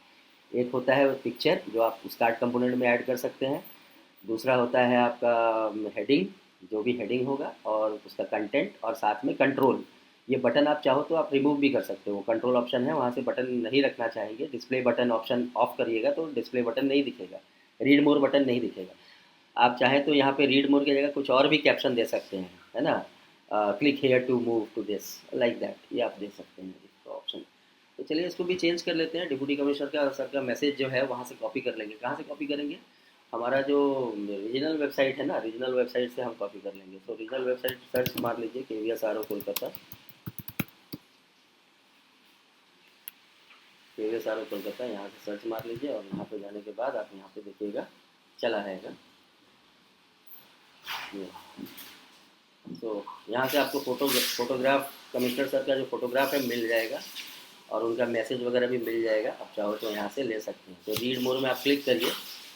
एक होता है पिक्चर, जो आप उस कार्ड कंपोनेंट में ऐड कर सकते हैं। दूसरा होता है आपका हेडिंग, जो भी हेडिंग होगा, और उसका कंटेंट, और साथ में कंट्रोल। ये बटन आप चाहो तो आप रिमूव भी कर सकते हो, कंट्रोल ऑप्शन है, वहाँ से बटन नहीं रखना चाहेंगे। डिस्प्ले बटन ऑप्शन ऑफ करिएगा तो डिस्प्ले बटन नहीं दिखेगा, रीड मोर बटन नहीं दिखेगा। आप चाहें तो यहाँ पे रीड मोर की जगह कुछ और भी कैप्शन दे सकते हैं, है ना, click here to move to this, like that, ये आप दे सकते हैं इसका ऑप्शन। तो चलिए इसको भी चेंज कर लेते हैं। डिप्यूटी कमिश्नर का सर का मैसेज जो है वहाँ से कॉपी कर लेंगे। कहाँ से कॉपी करेंगे, हमारा जो रीजनल वेबसाइट है ना, रीजनल वेबसाइट से हम कॉपी कर लेंगे। तो रीजनल वेबसाइट सर्च मार लीजिए KVSRO कोलकाता, KVSRO कोलकाता, यहाँ से सर्च मार लीजिए, और यहाँ पे जाने के बाद आप यहाँ पे देखिएगा चला रहेगा। तो यहाँ से आपको फोटोग्राफ, कमिश्नर सर का जो फोटोग्राफ है मिल जाएगा, और उनका मैसेज वगैरह भी मिल जाएगा। आप चाहो तो यहाँ से ले सकते हैं। तो रीड मोर में आप क्लिक करिए,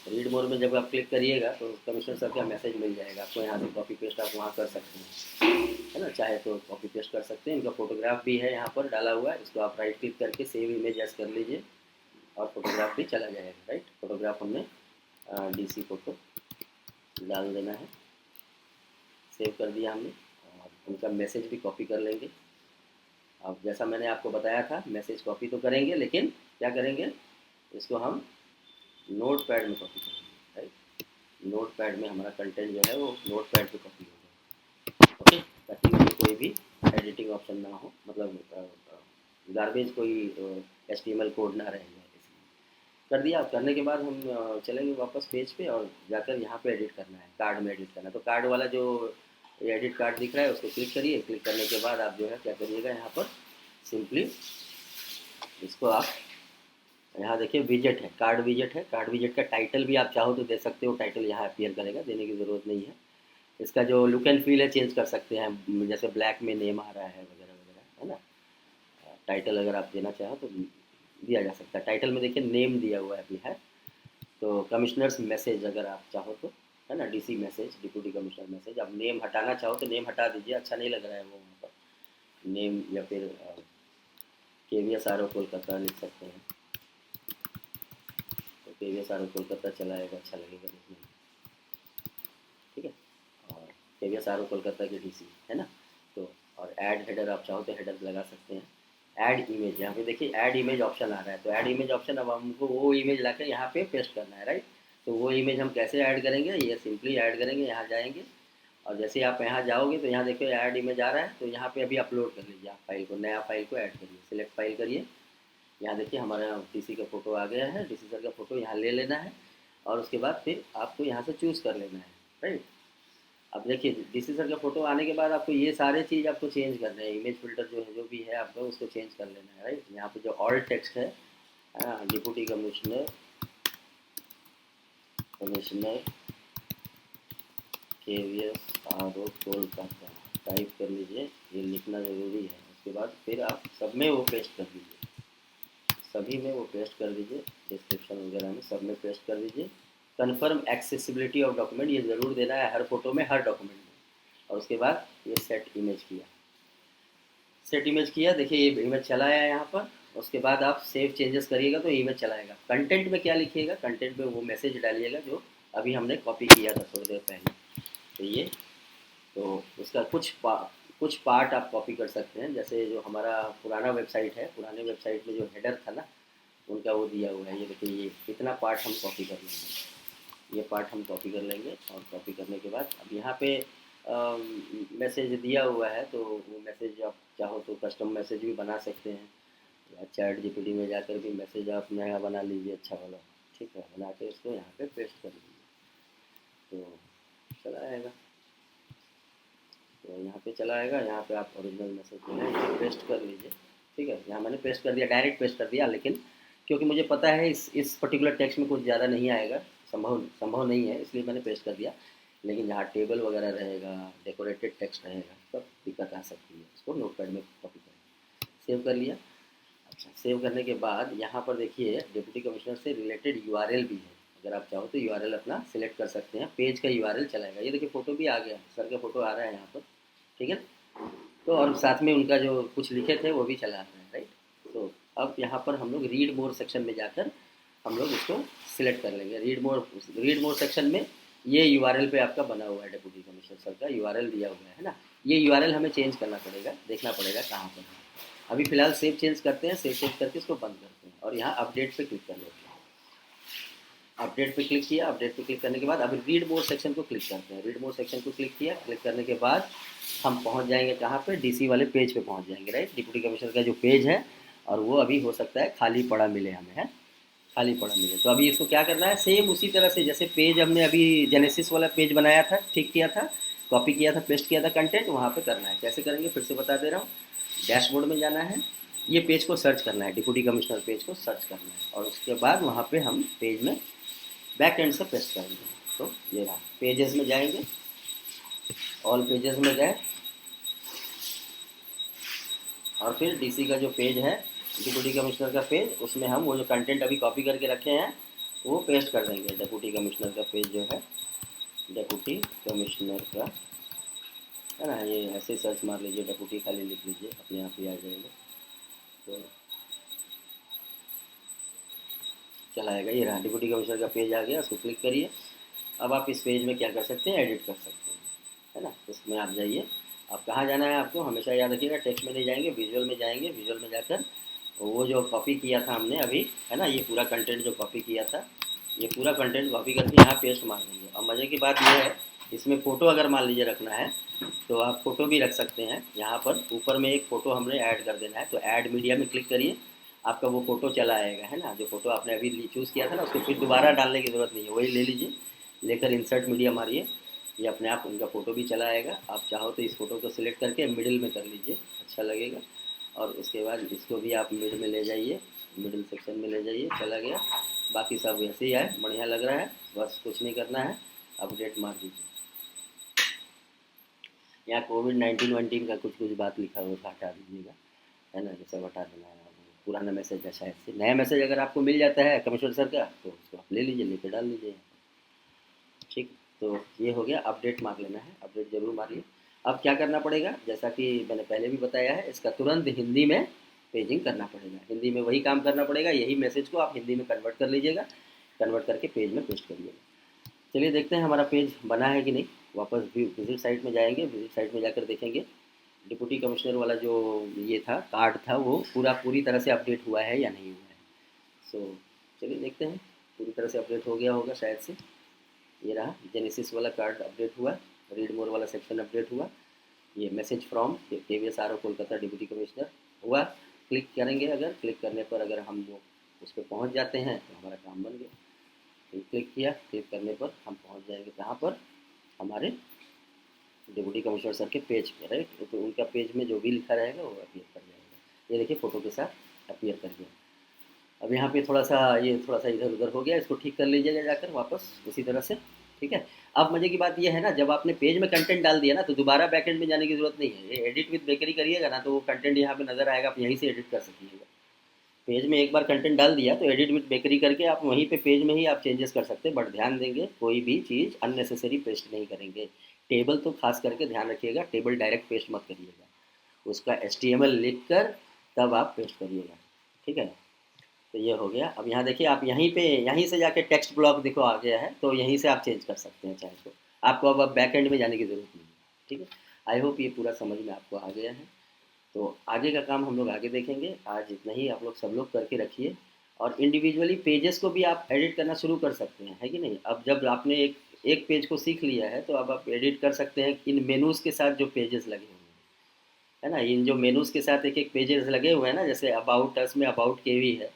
रीड मोर में जब आप क्लिक करिएगा तो कमिश्नर सर का मैसेज मिल जाएगा आपको, यहाँ से कॉपी पेस्ट आप वहाँ कर सकते हैं, है ना। चाहे तो कॉपी पेस्ट कर सकते हैं, इनका फोटोग्राफ भी है यहाँ पर डाला हुआ है, इसको आप राइट क्लिक करके सेव इमेज एज कर लीजिए और फोटोग्राफ भी चला जाएगा, राइट। फोटोग्राफ हमने डीसी फोटो डाल देना है, सेव कर दिया हमने। और उनका मैसेज भी कॉपी कर लेंगे। अब जैसा मैंने आपको बताया था, मैसेज कॉपी तो करेंगे, लेकिन क्या करेंगे, इसको हम नोट पैड में कॉपी करेंगे, राइट। नोट पैड में हमारा कंटेंट जो है वो नोट पैड पे कॉपी होगा, ओके, ताकि उसमें कोई भी एडिटिंग ऑप्शन ना हो, मतलब गार्बेज कोई HTML कोड ना रहे जाए, इसलिए कर दिया। करने के बाद हम चलेंगे वापस पेज पे और जाकर यहाँ पे एडिट करना है, कार्ड में एडिट करना है। तो कार्ड वाला जो एडिट कार्ड दिख रहा है उसको क्लिक करिए। क्लिक करने के बाद आप जो है क्या करिएगा, यहाँ पर सिंपली इसको आप यहाँ देखिए विजेट है, कार्ड विजेट है। कार्ड विजेट का टाइटल भी आप चाहो तो दे सकते हो, टाइटल यहाँ अपीयर करेगा, देने की ज़रूरत नहीं है। इसका जो लुक एंड फील है चेंज कर सकते हैं, जैसे ब्लैक में नेम आ रहा है वगैरह वगैरह, है ना। टाइटल अगर आप देना चाहो तो दिया जा सकता है। टाइटल में देखिए नेम दिया हुआ है अभी है। तो कमिश्नर्स मैसेज अगर आप चाहो तो, है ना, DC message, deputy commissioner message. अब नेम हटाना चाहो तो नेम हटा दीजिए, अच्छा नहीं लग रहा है वो वहाँ पर नेम, या फिर KVS RO कोलकाता लिख सकते हैं। तो KVS RO कोलकाता चलाएगा, अच्छा लगेगा देखने में, ठीक है। और KVS RO कोलकाता के डीसी, है ना। तो और ऐड हेडर आप चाहो तो हेडर लगा सकते हैं। ऐड इमेज, यहाँ पे देखिए ऐड इमेज ऑप्शन आ रहा है। तो ऐड इमेज ऑप्शन, अब हमको वो इमेज लाकर यहाँ पे पेस्ट करना है, राइट। तो वो इमेज हम कैसे ऐड करेंगे, ये सिंपली ऐड करेंगे, यहाँ जाएंगे और जैसे आप यहाँ जाओगे तो यहाँ देखिए ऐड इमेज आ रहा है। तो यहाँ पे अभी अपलोड कर लीजिए आप फाइल को, नया फाइल को ऐड करिए, सिलेक्ट फाइल करिए। यहाँ देखिए हमारा डीसी का फ़ोटो आ गया है, डीसी सर का फ़ोटो यहाँ ले लेना है और उसके बाद फिर आपको यहाँ से चूज़ कर लेना है, राइट। अब देखिए डीसी सर का फ़ोटो आने के बाद आपको ये सारे चीज़ आपको चेंज करने हैं। इमेज फ़िल्टर जो है, जो भी है आपका, उसको चेंज कर लेना है, राइट। यहाँ पे जो ऑल टेक्स्ट है, deputy commissioner KVS RO Kolkata type कर लीजिए, ये लिखना ज़रूरी है। उसके बाद फिर आप सब में वो पेस्ट कर दीजिए, सभी में वो पेस्ट कर दीजिए, डिस्क्रिप्शन वगैरह में सब में पेस्ट कर दीजिए। कन्फर्म एक्सेसिबिलिटी ऑफ डॉक्यूमेंट, ये ज़रूर देना है हर फोटो में, हर डॉक्यूमेंट में। और उसके बाद ये सेट इमेज किया, सेट इमेज किया, देखिए ये इमेज चला आया यहाँ पर। उसके बाद आप सेव चेंजेस करिएगा तो इमेज चलाएगा। कंटेंट में क्या लिखिएगा, कंटेंट में वो मैसेज डालिएगा जो अभी हमने कॉपी किया था थोड़ी देर पहले। तो ये, तो उसका कुछ पार्ट आप कॉपी कर सकते हैं। जैसे जो हमारा पुराना वेबसाइट है, पुराने वेबसाइट में जो हेडर था ना, उनका वो दिया हुआ है। ये देखिए, ये इतना पार्ट हम कॉपी कर लेंगे, ये पार्ट हम कॉपी कर लेंगे। और कॉपी करने के बाद अब यहाँ पे मैसेज दिया हुआ है, तो वो मैसेज आप चाहो तो कस्टम मैसेज भी बना सकते हैं, या ChatGPT में जाकर भी मैसेज आप नया बना लीजिए, अच्छा वाला, ठीक है। बना के इसको यहाँ पे पेस्ट कर दीजिए तो चला आएगा। तो यहाँ पे चला आएगा, यहाँ पे आप ओरिजिनल मैसेज जो है इसे पेस्ट कर लीजिए, ठीक है। यहाँ मैंने पेस्ट कर दिया, डायरेक्ट पेस्ट कर दिया, लेकिन क्योंकि मुझे पता है इस पर्टिकुलर टेक्स्ट में कुछ ज़्यादा नहीं आएगा, संभव नहीं है, इसलिए मैंने पेस्ट कर दिया। लेकिन जहाँ टेबल वगैरह रहेगा, डेकोरेटेड टेक्स्ट रहेगा, तब दिक्कत आ सकती है। इसको नोट पैड में कॉपी करें, सेव कर लिया। अच्छा, सेव करने के बाद यहाँ पर देखिए डिप्टी कमिश्नर से रिलेटेड URL भी है। अगर आप चाहो तो URL अपना सिलेक्ट कर सकते हैं, पेज का URL चलाएगा। ये देखिए फ़ोटो भी आ गया, सर का फ़ोटो आ रहा है यहाँ पर, ठीक है। तो और साथ में उनका जो कुछ लिखे थे वो भी चला रहा है, राइट। तो अब यहाँ पर हम लोग रीड मोर सेक्शन में जाकर हम लोग इसको सिलेक्ट कर लेंगे। रीड मोर सेक्शन में ये URL पे आपका बना हुआ है, डिप्टी कमिश्नर सर का URL दिया हुआ है ना। ये URL हमें चेंज करना पड़ेगा, देखना पड़ेगा कहाँ पर है। अभी फ़िलहाल सेव चेंज करते हैं, सेव चेंज करके इसको बंद करते हैं और यहाँ अपडेट पे क्लिक कर लेते हैं। अपडेट पे क्लिक किया, अपडेट पे क्लिक करने के बाद अभी रीड मोर सेक्शन को क्लिक करते हैं। रीड मोर सेक्शन को क्लिक किया, क्लिक करने के बाद हम पहुंच जाएंगे कहाँ पे, डीसी वाले पेज पे पहुंच जाएंगे, राइट। डिप्टी कमिश्नर का जो पेज है, और वो अभी हो सकता है खाली पड़ा मिले हमें, है खाली पड़ा मिले। तो अभी इसको क्या करना है, सेम उसी तरह से जैसे पेज हमने अभी जेनेसिस वाला पेज बनाया था, ठीक किया था, कॉपी किया था, पेस्ट किया था कंटेंट, वहाँ पे करना है। कैसे करेंगे फिर से बता दे रहा हूँ। डैशबोर्ड में जाना है, ये पेज को सर्च करना है, डिप्टी कमिश्नर पेज को सर्च करना है, और उसके बाद वहाँ पे हम पेज में बैक एंड से पेस्ट करेंगे। तो ये रहा, पेजेस में जाएंगे, ऑल पेजेस में गए, और फिर डीसी का जो पेज है, डिप्टी कमिश्नर का पेज, उसमें हम वो जो कंटेंट अभी कॉपी करके रखे हैं वो पेस्ट कर देंगे। डिप्टी कमिश्नर का पेज जो है, डिप्टी कमिश्नर का है ना, ये ऐसे सर्च मार लीजिए, डिप्टी खाली लिख लीजिए, अपने आप ही आ जाएगा। तो चला आएगा, ये रहा डिप्टी कमिश्नर का पेज आ गया, उसको क्लिक करिए। अब आप इस पेज में क्या कर सकते हैं, एडिट कर सकते हैं, है ना। इसमें आप जाइए, आप कहाँ जाना है आपको हमेशा याद रखिएगा, टेक्स्ट में नहीं जाएंगे, विजुअल में जाएंगे। विजुअल में जाकर वो जो कॉपी किया था हमने अभी, है ना, ये पूरा कंटेंट जो कॉपी किया था, ये पूरा कंटेंट कॉपी करके यहाँ पेस्ट मार देंगे। और मज़े की बात यह है, इसमें फ़ोटो अगर मान लीजिए रखना है तो आप फ़ोटो भी रख सकते हैं। यहाँ पर ऊपर में एक फ़ोटो हमने ऐड कर देना है, तो ऐड मीडिया में क्लिक करिए, आपका वो फ़ोटो चला आएगा, है ना। जो फ़ोटो आपने अभी चूज़ किया था ना, उसको फिर दोबारा डालने की ज़रूरत नहीं है, वही ले लीजिए, लेकर इंसर्ट मीडिया मारिए, ये अपने आप उनका फ़ोटो भी चला आएगा। आप चाहो तो इस फ़ोटो को सिलेक्ट करके मिडिल में कर लीजिए, अच्छा लगेगा। और उसके बाद इसको भी आप मिड में ले जाइए, मिडिल सेक्शन में ले जाइए, चला गया। बाकी सब वैसे ही है, बढ़िया लग रहा है, बस कुछ नहीं करना है, अपडेट मार दीजिए। यहाँ कोविड-19 वाइंटीन का कुछ कुछ बात लिखा हुआ था, हटा दीजिएगा, है ना, ये सब हटा देना है। पुराना मैसेज है शायद से, नया मैसेज अगर आपको मिल जाता है कमिश्नर सर का तो उसको आप ले लीजिए, लेके डाल लीजिए, ठीक। तो ये हो गया, अपडेट मार लेना है, अपडेट जरूर मारिए। अब क्या करना पड़ेगा, जैसा कि मैंने पहले भी बताया है, इसका तुरंत हिंदी में पेजिंग करना पड़ेगा, हिंदी में वही काम करना पड़ेगा, यही मैसेज को आप हिंदी में कन्वर्ट कर लीजिएगा, कन्वर्ट करके पेज में पेस्ट करिएगा। चलिए देखते हैं हमारा पेज बना है कि नहीं। वापस विजिट साइट में जाएंगे, विजिट साइट में जाकर देखेंगे डिप्टी कमिश्नर वाला जो ये था कार्ड था, वो पूरी तरह से अपडेट हुआ है या नहीं हुआ है। सो चलिए देखते हैं, पूरी तरह से अपडेट हो गया होगा शायद से। ये रहा, जेनेसिस वाला कार्ड अपडेट हुआ, रीड मोर वाला सेक्शन अपडेट हुआ, ये message from KVS RO Kolkata deputy commissioner हुआ। क्लिक करेंगे, अगर क्लिक करने पर अगर हम लोग उस पर पहुँच जाते हैं तो हमारा काम बन गया। तो क्लिक किया, क्लिक करने पर हम पहुँच जाएंगे कहाँ पर, हमारे डिप्टी कमिश्नर सर के पेज पे, राइट। तो उनका पेज में जो भी लिखा रहेगा वो अपीयर कर जाएगा। ये देखिए फ़ोटो के साथ अपीयर कर गया। अब यहाँ पे थोड़ा सा ये थोड़ा सा इधर उधर हो गया, इसको ठीक कर लीजिएगा जाकर वापस उसी तरह से, ठीक है। अब मज़े की बात ये है ना, जब आपने पेज में कंटेंट डाल दिया ना, तो दोबारा बैकएंड में जाने की ज़रूरत नहीं है। ये एडिट विद बेकरी करिएगा ना, तो वो कंटेंट यहाँ पे नज़र आएगा, आप यहीं से एडिट कर सकिएगा। पेज में एक बार कंटेंट डाल दिया तो एडिट विद बेकरी करके आप वहीं पे पेज में ही आप चेंजेस कर सकते हैं। बट ध्यान देंगे, कोई भी चीज़ अननेसेसरी पेस्ट नहीं करेंगे। टेबल तो खास करके ध्यान रखिएगा, टेबल डायरेक्ट पेस्ट मत करिएगा, उसका HTML लिख कर तब आप पेस्ट करिएगा, ठीक है। तो ये हो गया। अब यहाँ देखिए, आप यहीं से जाके टेक्स्ट ब्लॉक देखो आ गया है, तो यहीं से आप चेंज कर सकते हैं चाहे तो। आपको अब बैक एंड में जाने की ज़रूरत नहीं है, ठीक है। आई होप ये पूरा समझ में आपको आ गया है। तो आगे का काम हम लोग आगे देखेंगे, आज इतना ही आप लोग सब लोग करके रखिए। और इंडिविजुअली पेजेस को भी आप एडिट करना शुरू कर सकते हैं, है कि नहीं। अब जब आपने एक एक पेज को सीख लिया है तो अब आप एडिट कर सकते हैं इन मेनूज़ के साथ जो पेजेस लगे हुए हैं, है ना। इन जो मेनूज़ के साथ एक एक पेजेस लगे हुए हैं ना, जैसे अबाउट अस में अबाउट केवी है,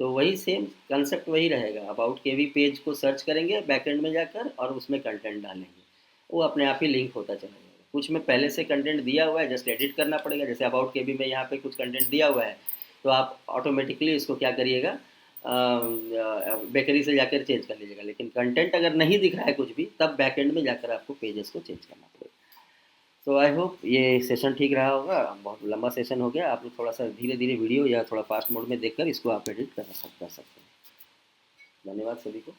तो वही सेम कंसेप्ट वही रहेगा। अबाउट केवी पेज को सर्च करेंगे बैकएंड में जाकर और उसमें कंटेंट डालेंगे, वो अपने आप ही लिंक होता चला जाएगा। कुछ में पहले से कंटेंट दिया हुआ है, जस्ट एडिट करना पड़ेगा। जैसे अबाउट केवी में यहाँ पे कुछ कंटेंट दिया हुआ है, तो आप ऑटोमेटिकली इसको क्या करिएगा, बेकरी से जाकर चेंज कर लीजिएगा। लेकिन कंटेंट अगर नहीं दिख रहा है कुछ भी, तब बैकएंड में जाकर आपको पेजेस को चेंज करना पड़ेगा। तो आई होप ये सेशन ठीक रहा होगा। बहुत लंबा सेशन हो गया, आप लोग थोड़ा सा धीरे धीरे वीडियो या थोड़ा फास्ट मोड में देखकर इसको आप एडिट कर सकते हैं। धन्यवाद सभी को।